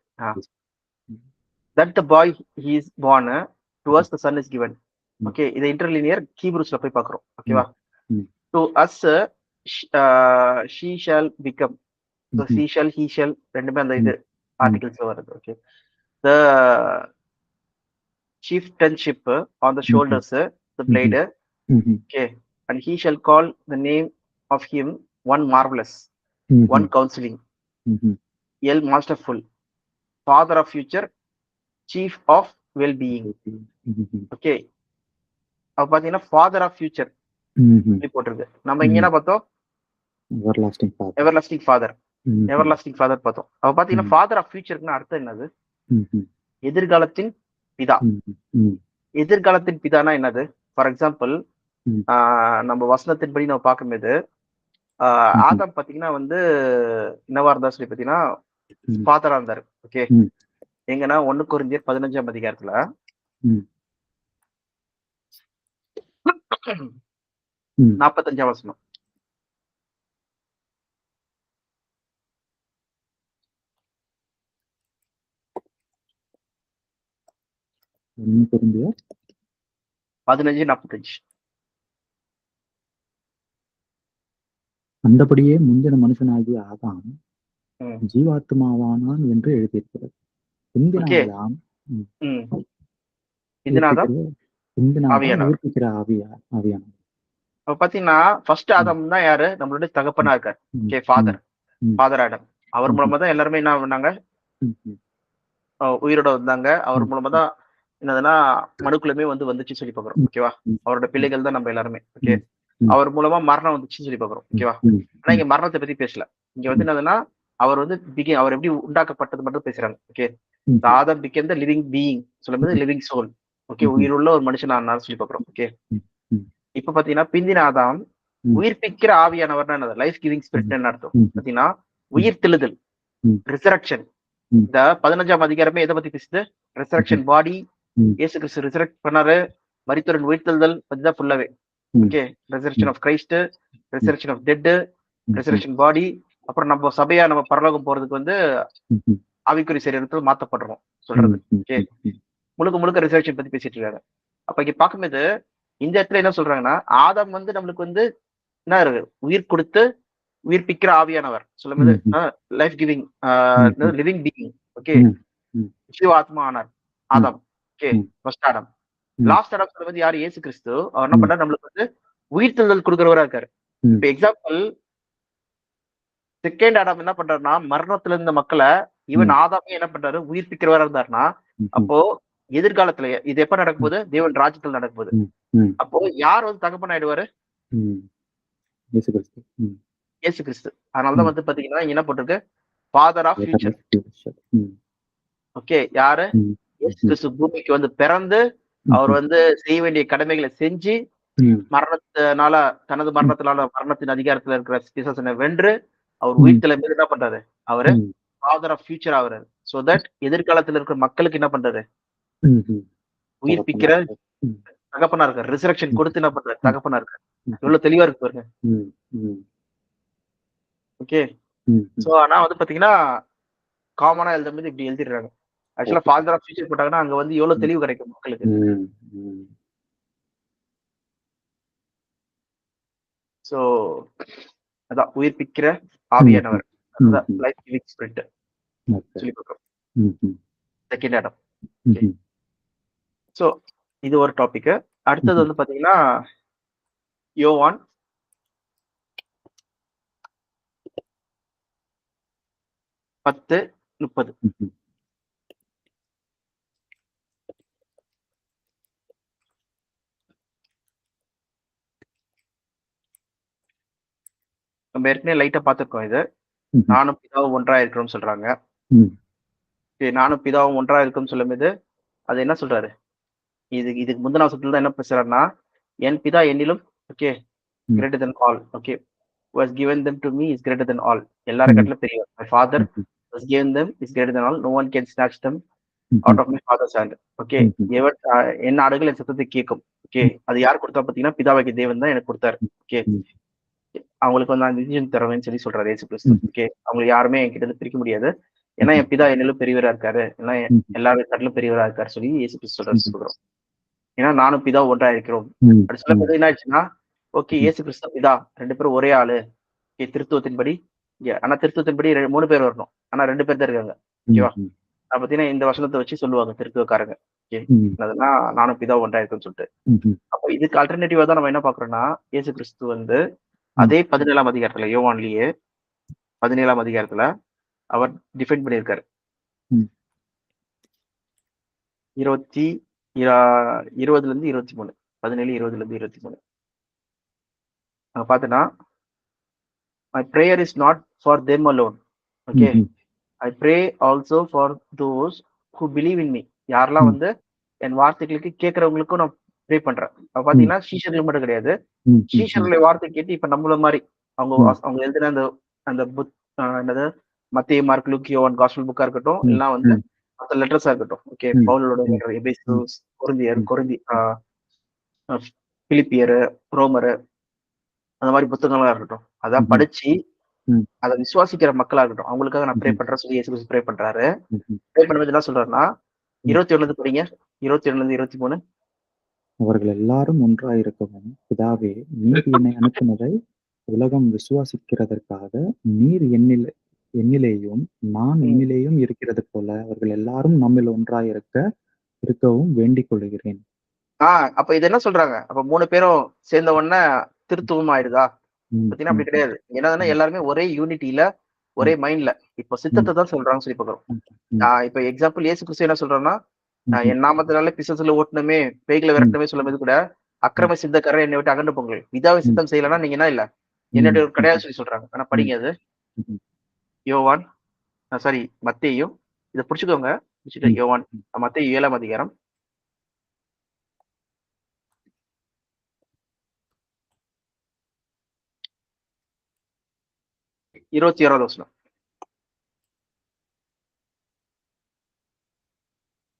That the boy he is born to us the son is given. Okay இதை இன்டர்லினியர் ஹீப்ரூஸ்ல போய் பார்க்கிறோம். ஓகேவா? To us she shall become. So she shall he shall ரெண்டுமே அந்த இது ஆர்டிகல்ஸ் வருது. Okay the chieftainship on the shoulders, the blade. Okay, and he shall call the name of him one marvelous, one counseling, El masterful, father of future, chief of well-being. Okay, அப்ப பாத்தீங்கன்னா father of future போட்டிருக்கு. நம்ம இங்க என்ன பார்த்தோம்? Everlasting father பார்த்தோம். அப்ப பாத்தீங்கன்னா ஃபாதர் ஆஃப் ஃபியூச்சர்க்குன்னு அர்த்தம் என்னது? எதிர்காலத்தின் பிதா. எதிர்காலத்தின் பிதானா என்னது? ஃபார் எக்ஸாம்பிள் நம்ம வசனத்தின்படி நம்ம பார்க்கும்போது ஆதாம் பாத்தீங்கன்னா வந்து என்னவா இருந்தா சொல்லி பாத்தீங்கன்னா ஃபாதரா இருந்தாரு. ஓகே, எங்கன்னா 1 கொரிந்தியர் 15ஆம் அதிகாரத்துல 45ஆம் வசனம். கொரிந்தியர் 15:45. அந்தபடியே முந்தின மனுஷனாகிய ஆதாம் ஜீவாத்மாவானான் என்று எழுதியிருக்கிறது. பாத்தீங்கன்னா ஃபர்ஸ்ட் ஆதாம் தான் யாரு? நம்மளுடைய தகப்பனா இருக்காரு. Okay, father Adam. அவர் மூலமா தான் எல்லாருமே என்ன பண்ணாங்க? உயிரோட வந்தாங்க. அவர் மூலமா தான் என்னதுன்னா மனுக்குலமே வந்துச்சு சொல்லி பாக்குறோம். ஓகேவா? அவரோட பிள்ளைகள் தான் நம்ம எல்லாருமே. ஓகே, அவர் மூலமா மரணம் வந்துச்சுன்னு சொல்லி பாக்குறோம். ஓகேவா? ஆனா இங்க மரணத்தை பத்தி பேசல. இங்க வந்து என்னதுன்னா அவர் வந்து அவர் எப்படி உண்டாக்கப்பட்டது மட்டும் பேசுறாங்க. ஓகே, ஆதாம் பிகேம் தி லிவிங் பீயிங், சொல்லும்போது லிவிங் சோல். ஓகே, உயிருள்ள ஒரு மனுஷன் ஆனாலும் சொல்லி பாக்குறோம். ஓகே, இப்ப பாத்தீங்கன்னா பிந்தின ஆதாம் உயிர்ப்பிக்கிற ஆவியானவர் என்னது? லைஃப் கிவிங் ஸ்பிரிட் என்ன அர்த்தம்? பாத்தீங்கன்னா உயிர் தெழுதல், ரிசரக்ஷன். இந்த 15ஆம் அதிகாரமே எதை பத்தி பேசுது? Resurrection body. இயேசு கிறிஸ்து ரிசரக்ட் பண்ணாரு, மரித்தோரின் உயிர்த்தெழுதல் பத்தி தான் ஃபுல்லாவே. Okay, resurrection of Christ, resurrection of dead, resurrection body. அப்புறம் நம்ம சபையா நம்ம பரலோகம் போறதுக்கு வந்து ஆவிக்குறி சரீரத்தில் மாத்தப்படுறோம் சொல்றது. ஓகே, முழுக்க ரிசரக்ஷன் பத்தி பேசிட்டு இருக்காங்க. அப்ப இங்க பார்க்கும்போது இந்த இடத்துல என்ன சொல்றாங்கன்னா ஆதாம் வந்து நம்மளுக்கு வந்து என்ன இருக்கு? உயிர் கொடுத்து உயிர்ப்பிக்கிற ஆவியானவர், சொல்லும்போது life giving living being. Okay, ஜீவாத்மா ஆனார் ஆதாம். Okay, first Adam. Last Adam சொல்லும்போது யாரு? இயேசு கிறிஸ்து. அவர் என்ன பண்றாரு? நம்மளுக்கு வந்து உயிர்த்தெழுதல் கொடுக்கிறவரா இருக்காரு. இப்ப எக்ஸாம்பிள் செகண்ட் ஆடம் என்ன பண்றாருன்னா மரணத்துல இருந்த மக்களை இவன் ஆதாமே என்ன பண்றாரு? உயிர்ப்பிக்கிறவரா இருந்தாருன்னா அப்போ எதிர்காலத்துல இது எப்ப நடக்கும் போது? தேவன் ராஜ்யத்தில் நடக்கும் போது. அப்போ யார் வந்து தகப்பன் ஆயிடுவாரு? இயேசு கிறிஸ்து. அதனாலதான் வந்து பாத்தீங்கன்னா என்ன போட்டிருக்கு? Father of future. ஓகே, யாரு? இயேசு கிறிஸ்து பூமிக்கு வந்து பிறந்து அவர் வந்து செய்ய வேண்டிய கடமைகளை செஞ்சு மரணத்தினால தனது மரணத்தின் அதிகாரத்துல இருக்கிற பிசாசனை வென்று அவர் உயிர்த்தெழ மீது என்ன பண்றாரு? அவரு ஃபாதர் ஆஃப் ஃபியூச்சர் ஆகுறாரு. சோ தட் எதிர்காலத்துல இருக்கிற மக்களுக்கு என்ன பண்றாரு? உயிர்ப்பிக்கிற தகப்பனா இருக்காரு. ரிசரக்ஷன் கொடுத்து என்ன பண்றாரு? தகப்பனா இருக்காரு. எவ்வளவு தெளிவா இருக்கு பாருங்க. ஓகே, சோ ஆனா வந்து பாத்தீங்கன்னா காமனா எழுதும்போது இப்படி எழுதிடுறாங்க. ஆக்சுவலா ஃபாதர் ஆஃப் ஃபியூச்சர் போட்டாங்கன்னா அங்க வந்து எவ்வளவு தெளிவு கிடைக்கும் மக்களுக்கு. சோ அதான் உயிர்ப்பிக்கிற ஆவியானவர், லைஃப் கிவிங் ஸ்பிரிட் சொல்லி கொடுக்கிறோம். Second Adam. சோ இது ஒரு டாபிக். அடுத்தது வந்து பாத்தீங்கன்னா யோவான் 10:30. நம்ம ஏற்கனவே லைட்டா பார்த்திருக்கோம் இது. நானும் பிதாவும் ஒன்றா இருக்கிறோம்னு சொல்றாங்க. நானும் பிதாவும் ஒன்றா இருக்கும்னு சொல்லும்போது அது என்ன சொல்றாரு? இதுக்கு முந்தின வசனத்துல தான் என்ன பேசுறாருன்னா, என் பிதா என்னிலும் okay greater then all. Okay who has given them to me is greater than all. எல்லாரை காட்டிலும் பெரியவர். My father has given them is greater than all. No one can snatch them out of my father's hand. Okay என் ஆடுகள் என் சத்தத்தை கேட்கும். Okay அது யார் கொடுத்தா பாத்தீங்கன்னா பிதாவாகிய தேவன் தான் எனக்கு கொடுத்தாரு. ஓகே அவங்களுக்கு வந்து அந்த நிதியம் தருவேன்னு சொல்லி சொல்றாரு இயேசு கிறிஸ்து. ஓகே அவங்க யாருமே என்கிட்ட இருந்து பிரிக்க முடியாது. ஏன்னா என் பிதா என்னிலும் பெரியவரா இருக்காரு. ஏன்னா எல்லாரும் காட்டிலும் பெரியவரா இருக்காரு சொல்லி இயேசு கிறிஸ்து சொல்றாரு. ஏன்னா நானும் பிதா ஒன்றா இருக்கிறோம். அப்படி சொல்ல போது என்ன ஆச்சுன்னா, ஓகே இயேசு கிறிஸ்து பிதா 2 பேரும் ஒரே ஆளு. திருத்துவத்தின்படி ஆனா திருத்துவத்தின்படி 3 பேர் வரணும். ஆனா 2 பேர் தான் இருக்காங்க. ஓகேவா? பாத்தீங்கன்னா இந்த வசனத்தை வச்சு சொல்லுவாங்க திருத்துவக்காரங்க. ஓகே அதெல்லாம் நானும் பிதா ஒன்றா இருக்குன்னு சொல்லிட்டு. அப்ப இதுக்கு அல்டர்னேட்டிவா தான் நம்ம என்ன பாக்குறோம்னா, இயேசு கிறிஸ்து வந்து அதே 17ஆம் அதிகாரத்துல யோவான்லயே 17ஆம் அதிகாரத்துல அவர் டிஃபைன் பண்ணியிருக்காரு. 20-23 17-20-23 பாத்தீங்கன்னா, my prayer is not for them alone. Okay, I pray also for those who believe in me. யாரெல்லாம் வந்து என் வார்த்தைகளுக்கு கேட்கறவங்களுக்கும் நான் ப்ரே பண்றேன். பாத்தீங்கன்னா சீஷர்கள் மட்டும் கிடையாது. சீஷர்களுடைய வார்த்தை கேட்டு இப்ப நம்மள மாதிரி அவங்க எழுதின அந்த என்னது மத்தேயு, மார்க், லூக், யோவான் காஸ்பல் புக்கா இருக்கட்டும், எல்லாம் வந்து மற்ற லெட்டர்ஸா இருக்கட்டும். ஓகே பவுலோட எபேசு, கொரிந்தியர், பிலிப்பியர், ரோமரு அந்த மாதிரி புத்தகங்களா இருக்கட்டும். அதான் படிச்சு அதை விசுவாசிக்கிற மக்களா இருக்கட்டும். அவங்களுக்காக நான் ப்ரே பண்றேன் சொல்லி இயேசு கிறிஸ்து ப்ரே பண்றாரு. ப்ரே பண்ணும்போது என்ன சொல்றாருன்னா 21 படிங்க 21-23 அவர்கள் எல்லாரும் ஒன்றாயிருக்கவும் பிதாவே நீர் என்னை அனுப்பினதை உலகம் விசுவாசிக்கிறதற்காக நீர் என்னிலேயும் நான் உன்னிலேயும் இருக்கிறது போல அவர்கள் எல்லாரும் நம்மில் இருக்கவும் வேண்டிக் கொள்கிறேன். அப்ப இது என்ன சொல்றாங்க? அப்ப 3 பேரும் சேர்ந்த உடனே திருத்துவம் ஆயிடுதா? பாத்தீங்கன்னா அப்படி கிடையாது. என்னதுன்னா எல்லாருமே ஒரே யூனிட்டில ஒரே மைண்ட்ல இப்ப சித்தத்தை தான் சொல்றாங்கன்னு சொல்லி பாக்குறோம். இப்ப எக்ஸாம்பிள் இயேசு கிறிஸ்து என்ன சொல்றாருன்னா, என் நாமத்தினால பிசாசுல ஓட்டணுமே பேய்களை விரட்டணுமே சொல்லும்போது கூட அக்கிரம சித்தக்காரர் என்னை விட்டு அகண்டு போங்கள். பிதாவை சித்தம் செய்யலன்னா நீங்க என்ன இல்ல என்னுடைய கிடையாது சொல்லி சொல்றாங்க. ஆனா படிங்க அது யோவான் சாரி மத்தேயு இதை புடிச்சுக்கோங்க. யோவான் மத்தேயு 7ஆம் அதிகாரம் 21வது வசனம்.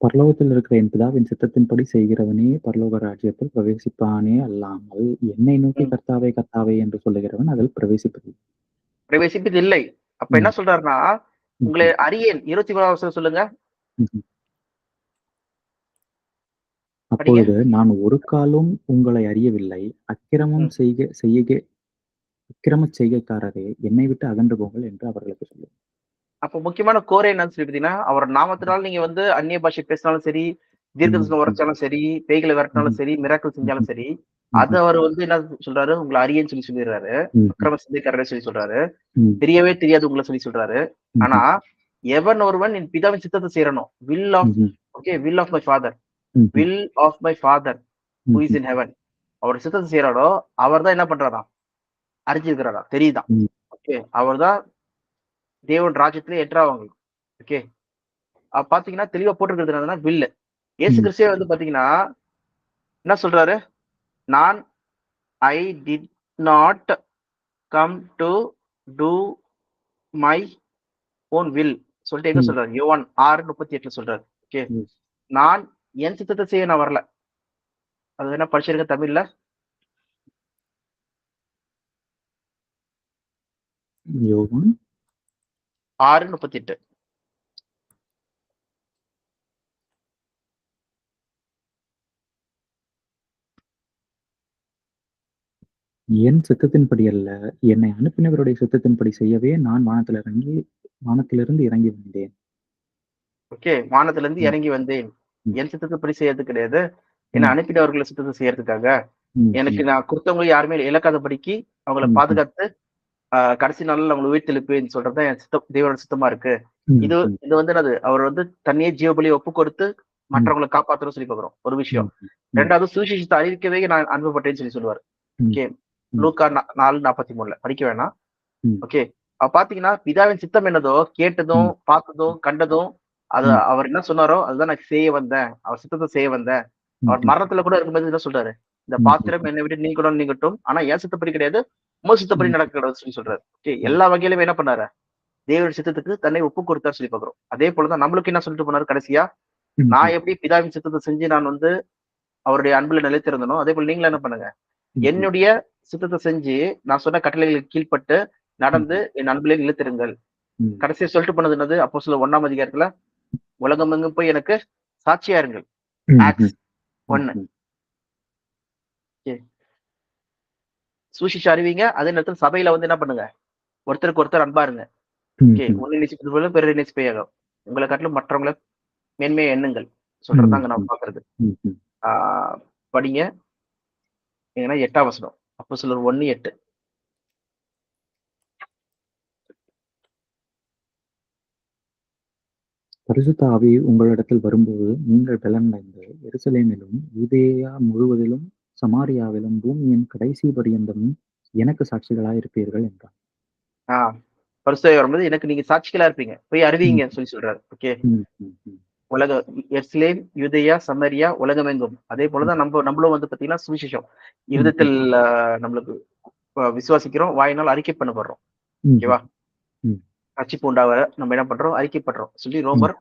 பரலோகத்தில் இருக்கிற என் பிதாவின் சித்தத்தின்படி செய்கிறவனே பரலோக ராஜ்யத்தில் பிரவேசிப்பானே அல்லாமல் என்னை நோக்கி கர்த்தாவே கர்த்தாவே என்று சொல்லுகிறவன் அதில் பிரவேசிப்பது இல்லை. அப்ப என்ன சொல்றாருன்னா, உங்களை அறியேன். 21வது வசனம் சொல்லுங்க. அப்பொழுது நான் ஒரு காலும் உங்களை அறியவில்லை. அக்கிரம செய்கைக்காரரே என்னை விட்டு அகன்று போங்கள் என்று அவர்களுக்கு சொல்லுவோம். அப்ப முக்கியமான கோரே என்னன்னு சொல்லி பாத்தீங்கன்னா, அவர் நாமத்தினால நீங்க வந்து அந்நிய பாஷை பேசினாலும் சரி, தீர்க்கதரிசனம் உரைச்சாலும் சரி, பேய்களை விரட்டினாலும் சரி, மிராக்கிள் செஞ்சாலும் சரி, அது அவர் வந்து என்ன சொல்றாரு, உங்களை அறியன்னு சொல்லி சொல்லிடுறாரு. அக்கிரம சிந்தைக்காரரே சொல்லி சொல்றாரு. தெரியவே தெரியாது உங்களை சொல்லி சொல்றாரு. ஆனா எவன் ஒருவன் என் பிதாவின் சித்தத்தை செய்யறணும், will of my father who is in heaven, அவர் சித்தத்தை செய்யறாரோ அவர் தான் என்ன பண்றாரா, அறிஞ்சிருக்கிறாரா, தெரியுதான். ஓகே அவர் தான் தேவன் ராஜ்யத்திலே என்ட்ராவாங்க. ஓகே பாத்தீங்கன்னா தெளிவா போட்டிருக்கிறது வில்லு. இயேசு கிறிஸ்துவே வந்து பாத்தீங்கன்னா என்ன சொல்றாரு, நான் I did not come to do my own will சொல்லிட்டு எங்க சொல்றாரு, யோவான் 6:38 சொல்றாரு. ஓகே நான் என் சித்தத்தை செய்ய நான் வரல. அது என்ன படிச்சிருக்க தமிழ்ல? யோவான் 6:38 என் சித்தத்தின்படி அல்ல, என்னை அனுப்பினவருடைய சித்தத்தின்படி செய்யவே நான் வானத்திலிருந்து இறங்கி வந்தேன். ஓகே வானத்திலிருந்து இறங்கி வந்தேன். என் சித்தத்தின்படி செய்யறது கிடையாது, என்னை அனுப்பினவர்களை சித்தத்தை செய்யறதுக்காக. எனக்கு நான் கொடுத்தவங்க யாருமே இழக்காதபடிக்கு அவங்களை பாதுகாத்து கடைசி நாள்ல அவங்களை உயிர்த்தெழுப்பேன்னு சொல்றதுதான் என் தேவனோட சித்தமா இருக்கு. இது வந்து என்னது, அவர் வந்து தன்னையே ஜீவபலியை ஒப்பு கொடுத்து மற்றவங்களை காப்பாற்றணும் சொல்லி பாக்குறோம் ஒரு விஷயம். ரெண்டாவது சுவிசேஷத்தை அறிவிக்கவே நான் அனுப்பப்பட்டேன்னு சொல்லி சொல்லுவாரு. ஓகே லூக்கா 4:43 படிக்க வேணாம். ஓகே பாத்தீங்கன்னா பிதாவின் சித்தம் என்னதோ கேட்டதும் பார்த்ததும் கண்டதும் அது அவர் என்ன சொன்னாரோ அதுதான் நான் செய்ய வந்தேன். அவர் சித்தத்தை செய்ய வந்தேன். அவர் மரணத்துல கூட இருக்கும்போது என்ன சொல்றாரு, இந்த பாத்திரம் என்னை விட்டு நீங்கணும் நீங்கட்டும், ஆனா என் சித்தப்படி கிடையாது, உமது சித்தப்படி நடக்கக்கூடாதுன்னு சொல்லி சொல்றாரு. எல்லா வகையிலுமே என்ன பண்ணாரு, தேவனுடைய சித்தத்துக்கு தன்னை ஒப்பு கொடுத்தார் சொல்லி பாக்குறோம். அதே போலதான் நம்மளுக்கு என்ன சொல்லிட்டு போனாரு கடைசியா, நான் எப்படி பிதாவின் சித்தத்தை செஞ்சு நான் வந்து அவருடைய அன்புல நிலைத்திருந்தனோ அதே போல நீங்களும் என்ன பண்ணுங்க, என்னுடைய சித்தத்தை செஞ்சு நான் சொன்ன கட்டளைகளுக்கு கீழ்ப்பட்டு நடந்து என் அன்பிலே நிலைத்திருங்கள். கடைசியா சொல்லிட்டு போனது என்னது, அப்போஸ்தலர் 1ஆம் அதிகாரத்துல உலகமெங்கும் போய் எனக்கு சாட்சியா இருங்கள். ஆக்ட்ஸ் 1. சூஷிச்சு அறிவிங்க. அதே நேரத்தில் சபையில வந்து என்ன பண்ணுங்க, ஒருத்தருக்கு ஒருத்தர் அன்பா இருங்க. ஒன்னு நேசிப்பது போல பிறரை நேசிப்பையாக உங்களை காட்டிலும் மற்றவங்களை மேன்மையா எண்ணுங்கள் சொல்றதாங்க நான் பாக்குறது. படிங்க ஏன்னா 8ஆம் வசனம் அப்போஸ்தலர் 1:8. பரிசுத்த ஆவி உங்களிடத்தில் வரும்போது நீங்கள் பலனடைந்து எருசலேமிலும் யூதேயா முழுவதிலும் சமாரியாவிலும் பூமியின் கடைசி பரியந்தமும் எனக்கு சாட்சிகளாய் இருப்பீர்கள் என்றார். பரிசுத்த ஆவி வரும்போது எனக்கு நீங்க சாட்சிகளா இருப்பீங்க, போய் அறிவிங்க சொல்லி சொல்றாரு. ஓகே, உலக எருசலேம் யூதேயா சமாரியா உலகமெங்கும். அதே போலதான் நம்மளும் வந்து பாத்தீங்கன்னா சுவிசேஷம் இருதயத்தில் நம்மளுக்கு விசுவாசிக்கிறோம், வாயினால் அறிக்கை பண்ணப்படுறோம். ஓகேவா, ரட்சிப்பு உண்டாக நம்ம என்ன பண்றோம், அறிக்கை பண்றோம் சொல்லி ரோமர்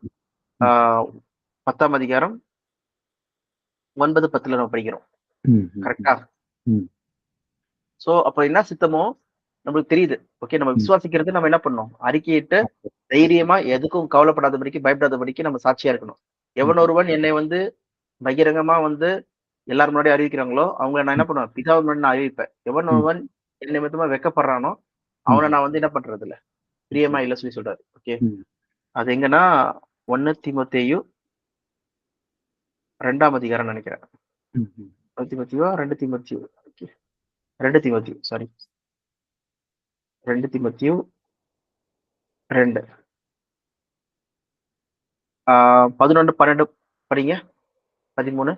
10ஆம் அதிகாரம் 9-10 நம்ம படிக்கிறோம். கரெக்டா? சோ அப்ப என்ன சித்தமோ நம்மளுக்கு தெரியுது. ஓகே, நம்ம விசுவாசிக்கிறது நம்ம என்ன பண்ணோம், அறிக்கையிட்டு தைரியமா எதுக்கும் கவலைப்படாதபடிக்கு பயப்படாதபடிக்கு நம்ம சாட்சியா இருக்கணும். எவன் ஒருவன் என்னை வந்து பகிரங்கமா வந்து எல்லாரும் முன்னாடி அறிவிக்கிறாங்களோ அவங்களை நான் என்ன பண்ணுவேன், பிதாவின் முன்னாடி நான் அறிவிப்பேன். எவன் ஒருவன் என்னை மொத்தமா வெக்கப்படுறானோ அவனை நான் வந்து என்ன பண்றது இல்ல, பிரியமா இல்ல சொல்லி சொல்றாரு. ஓகே, அது எங்கன்னா 1 தீமோத்தேயு 2ஆம் அதிகாரம் நினைக்கிறேன். 2 தீமோத்தேயு 2 தீமோத்தேயு சாரி 2 தீமோத்தேயு 2 11 12 படிங்க. 13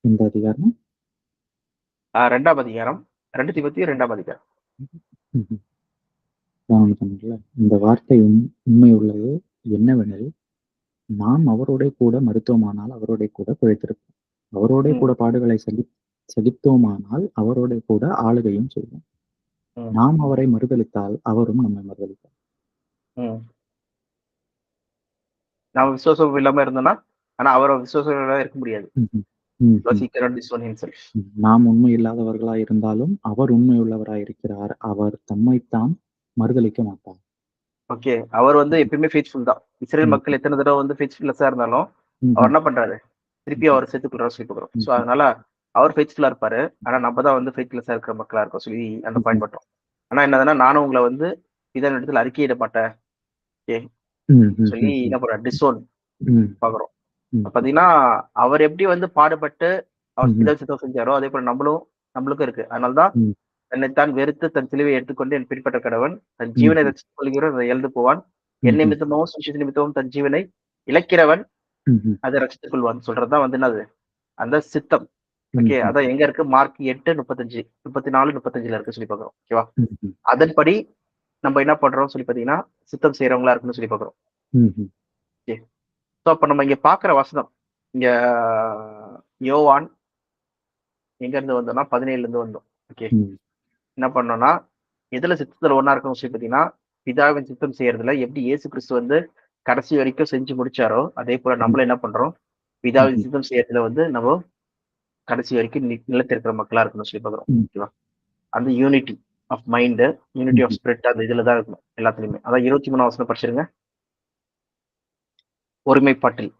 இந்த அதிகாரம் 2ஆம் அதிகாரம் 2 தீமோத்தேயு 2ஆம் அதிகாரம். இந்த வார்த்தை உண்மை உள்ளது என்னவெனில், நாம் அவரோட கூட மருத்துவமானால் அவரோட கூட பிழைத்திருப்போம், அவரோட கூட பாடுகளை சகித்தோமானால் அவரோட கூட ஆளுகையும் செய்வோம். நாம் அவரை மறுதலித்தால் அவரும் நம்மை மறுதலிப்பார். நாம விசுவாசம் இல்லாம இருந்தோம்னா ஆனா அவரை விசுவாசம் இருக்க முடியாது. நாம் உண்மை இல்லாதவர்களாய் இருந்தாலும் அவர் உண்மை உள்ளவராய் இருக்கிறார், அவர் தம்மைத்தான் மறுதலிக்க மாட்டார். ஓகே, அவர் வந்து எப்பயுமே ஃபெய்த்ஃபுல் தான். இஸ்ரேல் மக்கள் எத்தனை தடவை வந்து ஃபெய்த்ஃபுல்லஸா இருந்தாலும் அவர் என்ன பண்றாரு, திருப்பி அவர் சேர்த்துக்கொள்றாரு சொல்லி போகிறோம். ஸோ அதனால அவர் ஃபெய்த்ஃபுல்லா இருப்பாரு, ஆனா நம்ம தான் வந்து ஃபெய்த்லெஸ்ஸா இருக்கிற மக்களா இருக்கோம் சொல்லி அந்த பாயிண்ட் பண்றோம். ஆனா என்னதுன்னா, நானும் உங்களை வந்து இதன் இடத்துல அறிக்கையிட மாட்டேன் சொல்லி என்ன பண்றாரு, டிஸ்ஓன் பாக்குறோம். பாத்தீங்கன்னா அவர் எப்படி வந்து பாடுபட்டு அவர் சித்தம் செஞ்சாரோ அதே போல நம்மளுக்கும் இருக்கு. அதனாலதான் தன்னைத்தான் வெறுத்து தன் சிலுவை எடுத்துக்கொண்டு என் பின்பற்ற கடவன் தன் ஜீவனை ரட்சித்துக் கொள்கிறவன் அதை எழுந்து போவான், என் நிமித்தமும் சுவிசேஷ நிமித்தமும் தன் ஜீவனை இழக்கிறவன் அதை ரட்சித்துக் கொள்வான் சொல்றதுதான் வந்து என்னது அந்த சித்தம். ஓகே, அதான் எங்க இருக்கு, மார்க் 8:35 34 35 இருக்கு சொல்லி பாக்குறோம். ஓகேவா, அதன்படி நம்ம என்ன பண்றோம் சொல்லி பாத்தீங்கன்னா சித்தம் செய்யறவங்களா இருக்குன்னு சொல்லி பாக்குறோம். ஓகே, ஸோ அப்ப நம்ம இங்க பாக்குற வசனம் இங்க யோவான் எங்க இருந்து வந்தோம்னா 17 இருந்து வந்தோம். ஓகே, என்ன பண்ணோம்னா எதுல சித்தத்துல ஒன்னா இருக்கும் சொல்லி பாத்தீங்கன்னா பிதாவின் சித்தம் செய்யறதுல எப்படி இயேசு கிறிஸ்து வந்து கடைசி வரைக்கும் செஞ்சு முடிச்சாரோ அதே போல நம்மளும் என்ன பண்றோம், பிதாவின் சித்தம் செய்யறதுல வந்து நம்ம கடைசி வரைக்கும் நிலைத்திருக்கிற மக்களா இருக்கணும் சொல்லி பாக்குறோம். ஓகேவா, அந்த unity of mind, unity of spirit அந்த இதுலதான் இருக்கணும் எல்லாத்துலயுமே. அதான் 23ஆம் வசனம் படிச்சிருங்க. ஒருமைப்பாட்டில்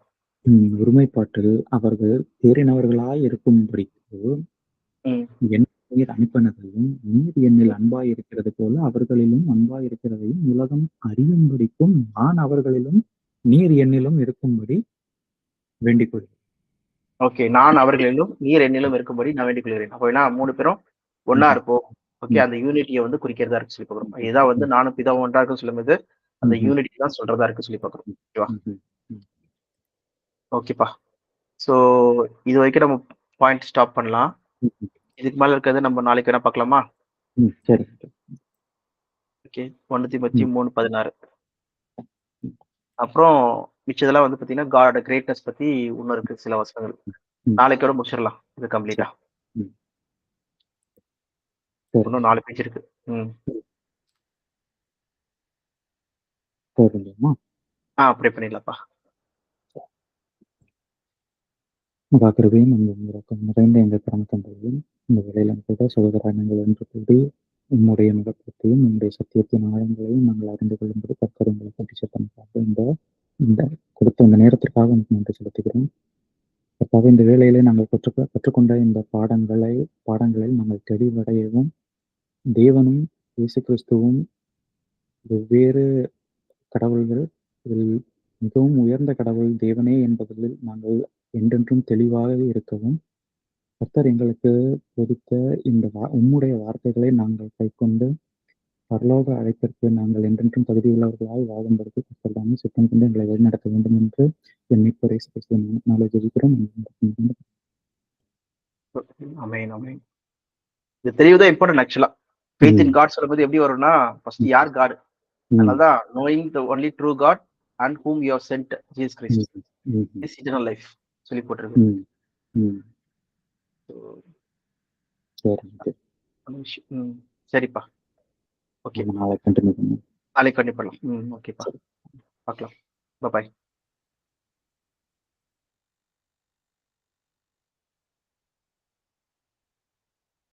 அவர்கள் தேறினவர்களாய் இருக்கும்படிக்கு நீர் அனுப்பினதையும் நீர் என்னில் அன்பாய் இருக்கிறது போல அவர்களிலும் அன்பாய் இருக்கிறதையும் உலகம் அறியும்படிக்கும் நான் அவர்களிலும் நீர் என்னிலும் இருக்கும்படி வேண்டிக் கொள்கிறேன். ஓகே, நான் அவர்களிலும் நீர் என்னிலும் இருக்கும்படி நான் வேண்டிக் கொள்கிறேன். அப்போ என்ன 3 பேரும் ஒன்னா இருப்போம். ஓகே, அந்த யூனிட்டியை வந்து குறிக்கிறதா இருக்கு சொல்லி பாக்குறோம். இதான் வந்து நானும் பிதாவும் ஒன்றா இருக்குன்னு சொல்லும்போது அந்த யூனிட்டி தான் சொல்றதா இருக்கு சொல்லி பாக்குறோம். ஓகேவா, ஓகேப்பா. ஸோ இது வரைக்கும் நம்ம பாயிண்ட் ஸ்டாப் பண்ணலாம். இதுக்கு மேல இருக்கிறது நம்ம நாளைக்கு வேணா பார்க்கலாமா? சரி. ஓகே. 1 தீமோத்தேயு 3:16. அப்புறம் மிச்சதெல்லாம் வந்து பார்த்தீங்கன்னா, காட் கிரேட்னஸ் பத்தி இன்னும் இருக்கு சில வசனங்கள். நாளைக்கோட முடிச்சிடலாம் இது கம்ப்ளீட்டா. இன்னும் 4 பேஜ் இருக்கு. அப்படியே பண்ணிடலாம்ப்பா. கிருபையும் அன்பும் நிறைந்த எங்கள் பரமத்தந்தையும் இந்த வேளையிலும் கூட சகோதரங்கள் என்று கூடி உம்முடைய முகத்தையும் உம்முடைய சத்தியத்தின் ஆழங்களையும் நாங்கள் அறிந்து கொள்ளும்படி கற்கருங்களை பற்றி சத்தமைக்காக இந்த கொடுத்த இந்த நேரத்திற்காக உங்களுக்கு நன்றி செலுத்துகிறோம். கர்த்தாவே, இந்த வேளையிலே நாங்கள் கற்றுக்கொண்ட இந்த பாடங்களில் நாங்கள் தெளிவடையவும் தேவனும் இயேசு கிறிஸ்துவும் வெவ்வேறு கடவுள்கள், இதில் மிகவும் உயர்ந்த கடவுள் தேவனே என்பதில் நாங்கள் என்றென்றும் தெளிவாக இருக்கவும், கர்த்தர் எங்களுக்கு கொடுத்த இந்த உம்முடைய வார்த்தைகளை நாங்கள் கைக்கொண்டு பரலோக அழைப்பிற்கு நாங்கள் என்றென்றும் தகுதியுள்ளவர்களாய் வாழும்படி கர்த்தர் தாமே சித்தம் கொண்டு எங்களை வழிநடத்த வேண்டும் என்று என் மீட்பர் இயேசு கிறிஸ்துவின் நாளை ஜெபிக்கிறோம். ஆமென், ஆமென். இது தெளிவுதான் இம்பார்ட்டன்ட் ஆக்சுவலா. ஃபெய்த் இன் காட் சொல்லும்போது எப்படி வரும்னா, ஃபர்ஸ்ட் யார் காட்? அதனாலதான் knowing the only true God and whom you have sent, Jesus Christ, is eternal life சொல்லி போட்டிருக்கு. சரிப்பா. ஓகே, நாளைக்கு கண்டினியூ பண்ணலாம். ஓகேப்பா, பார்க்கலாம். பாய்.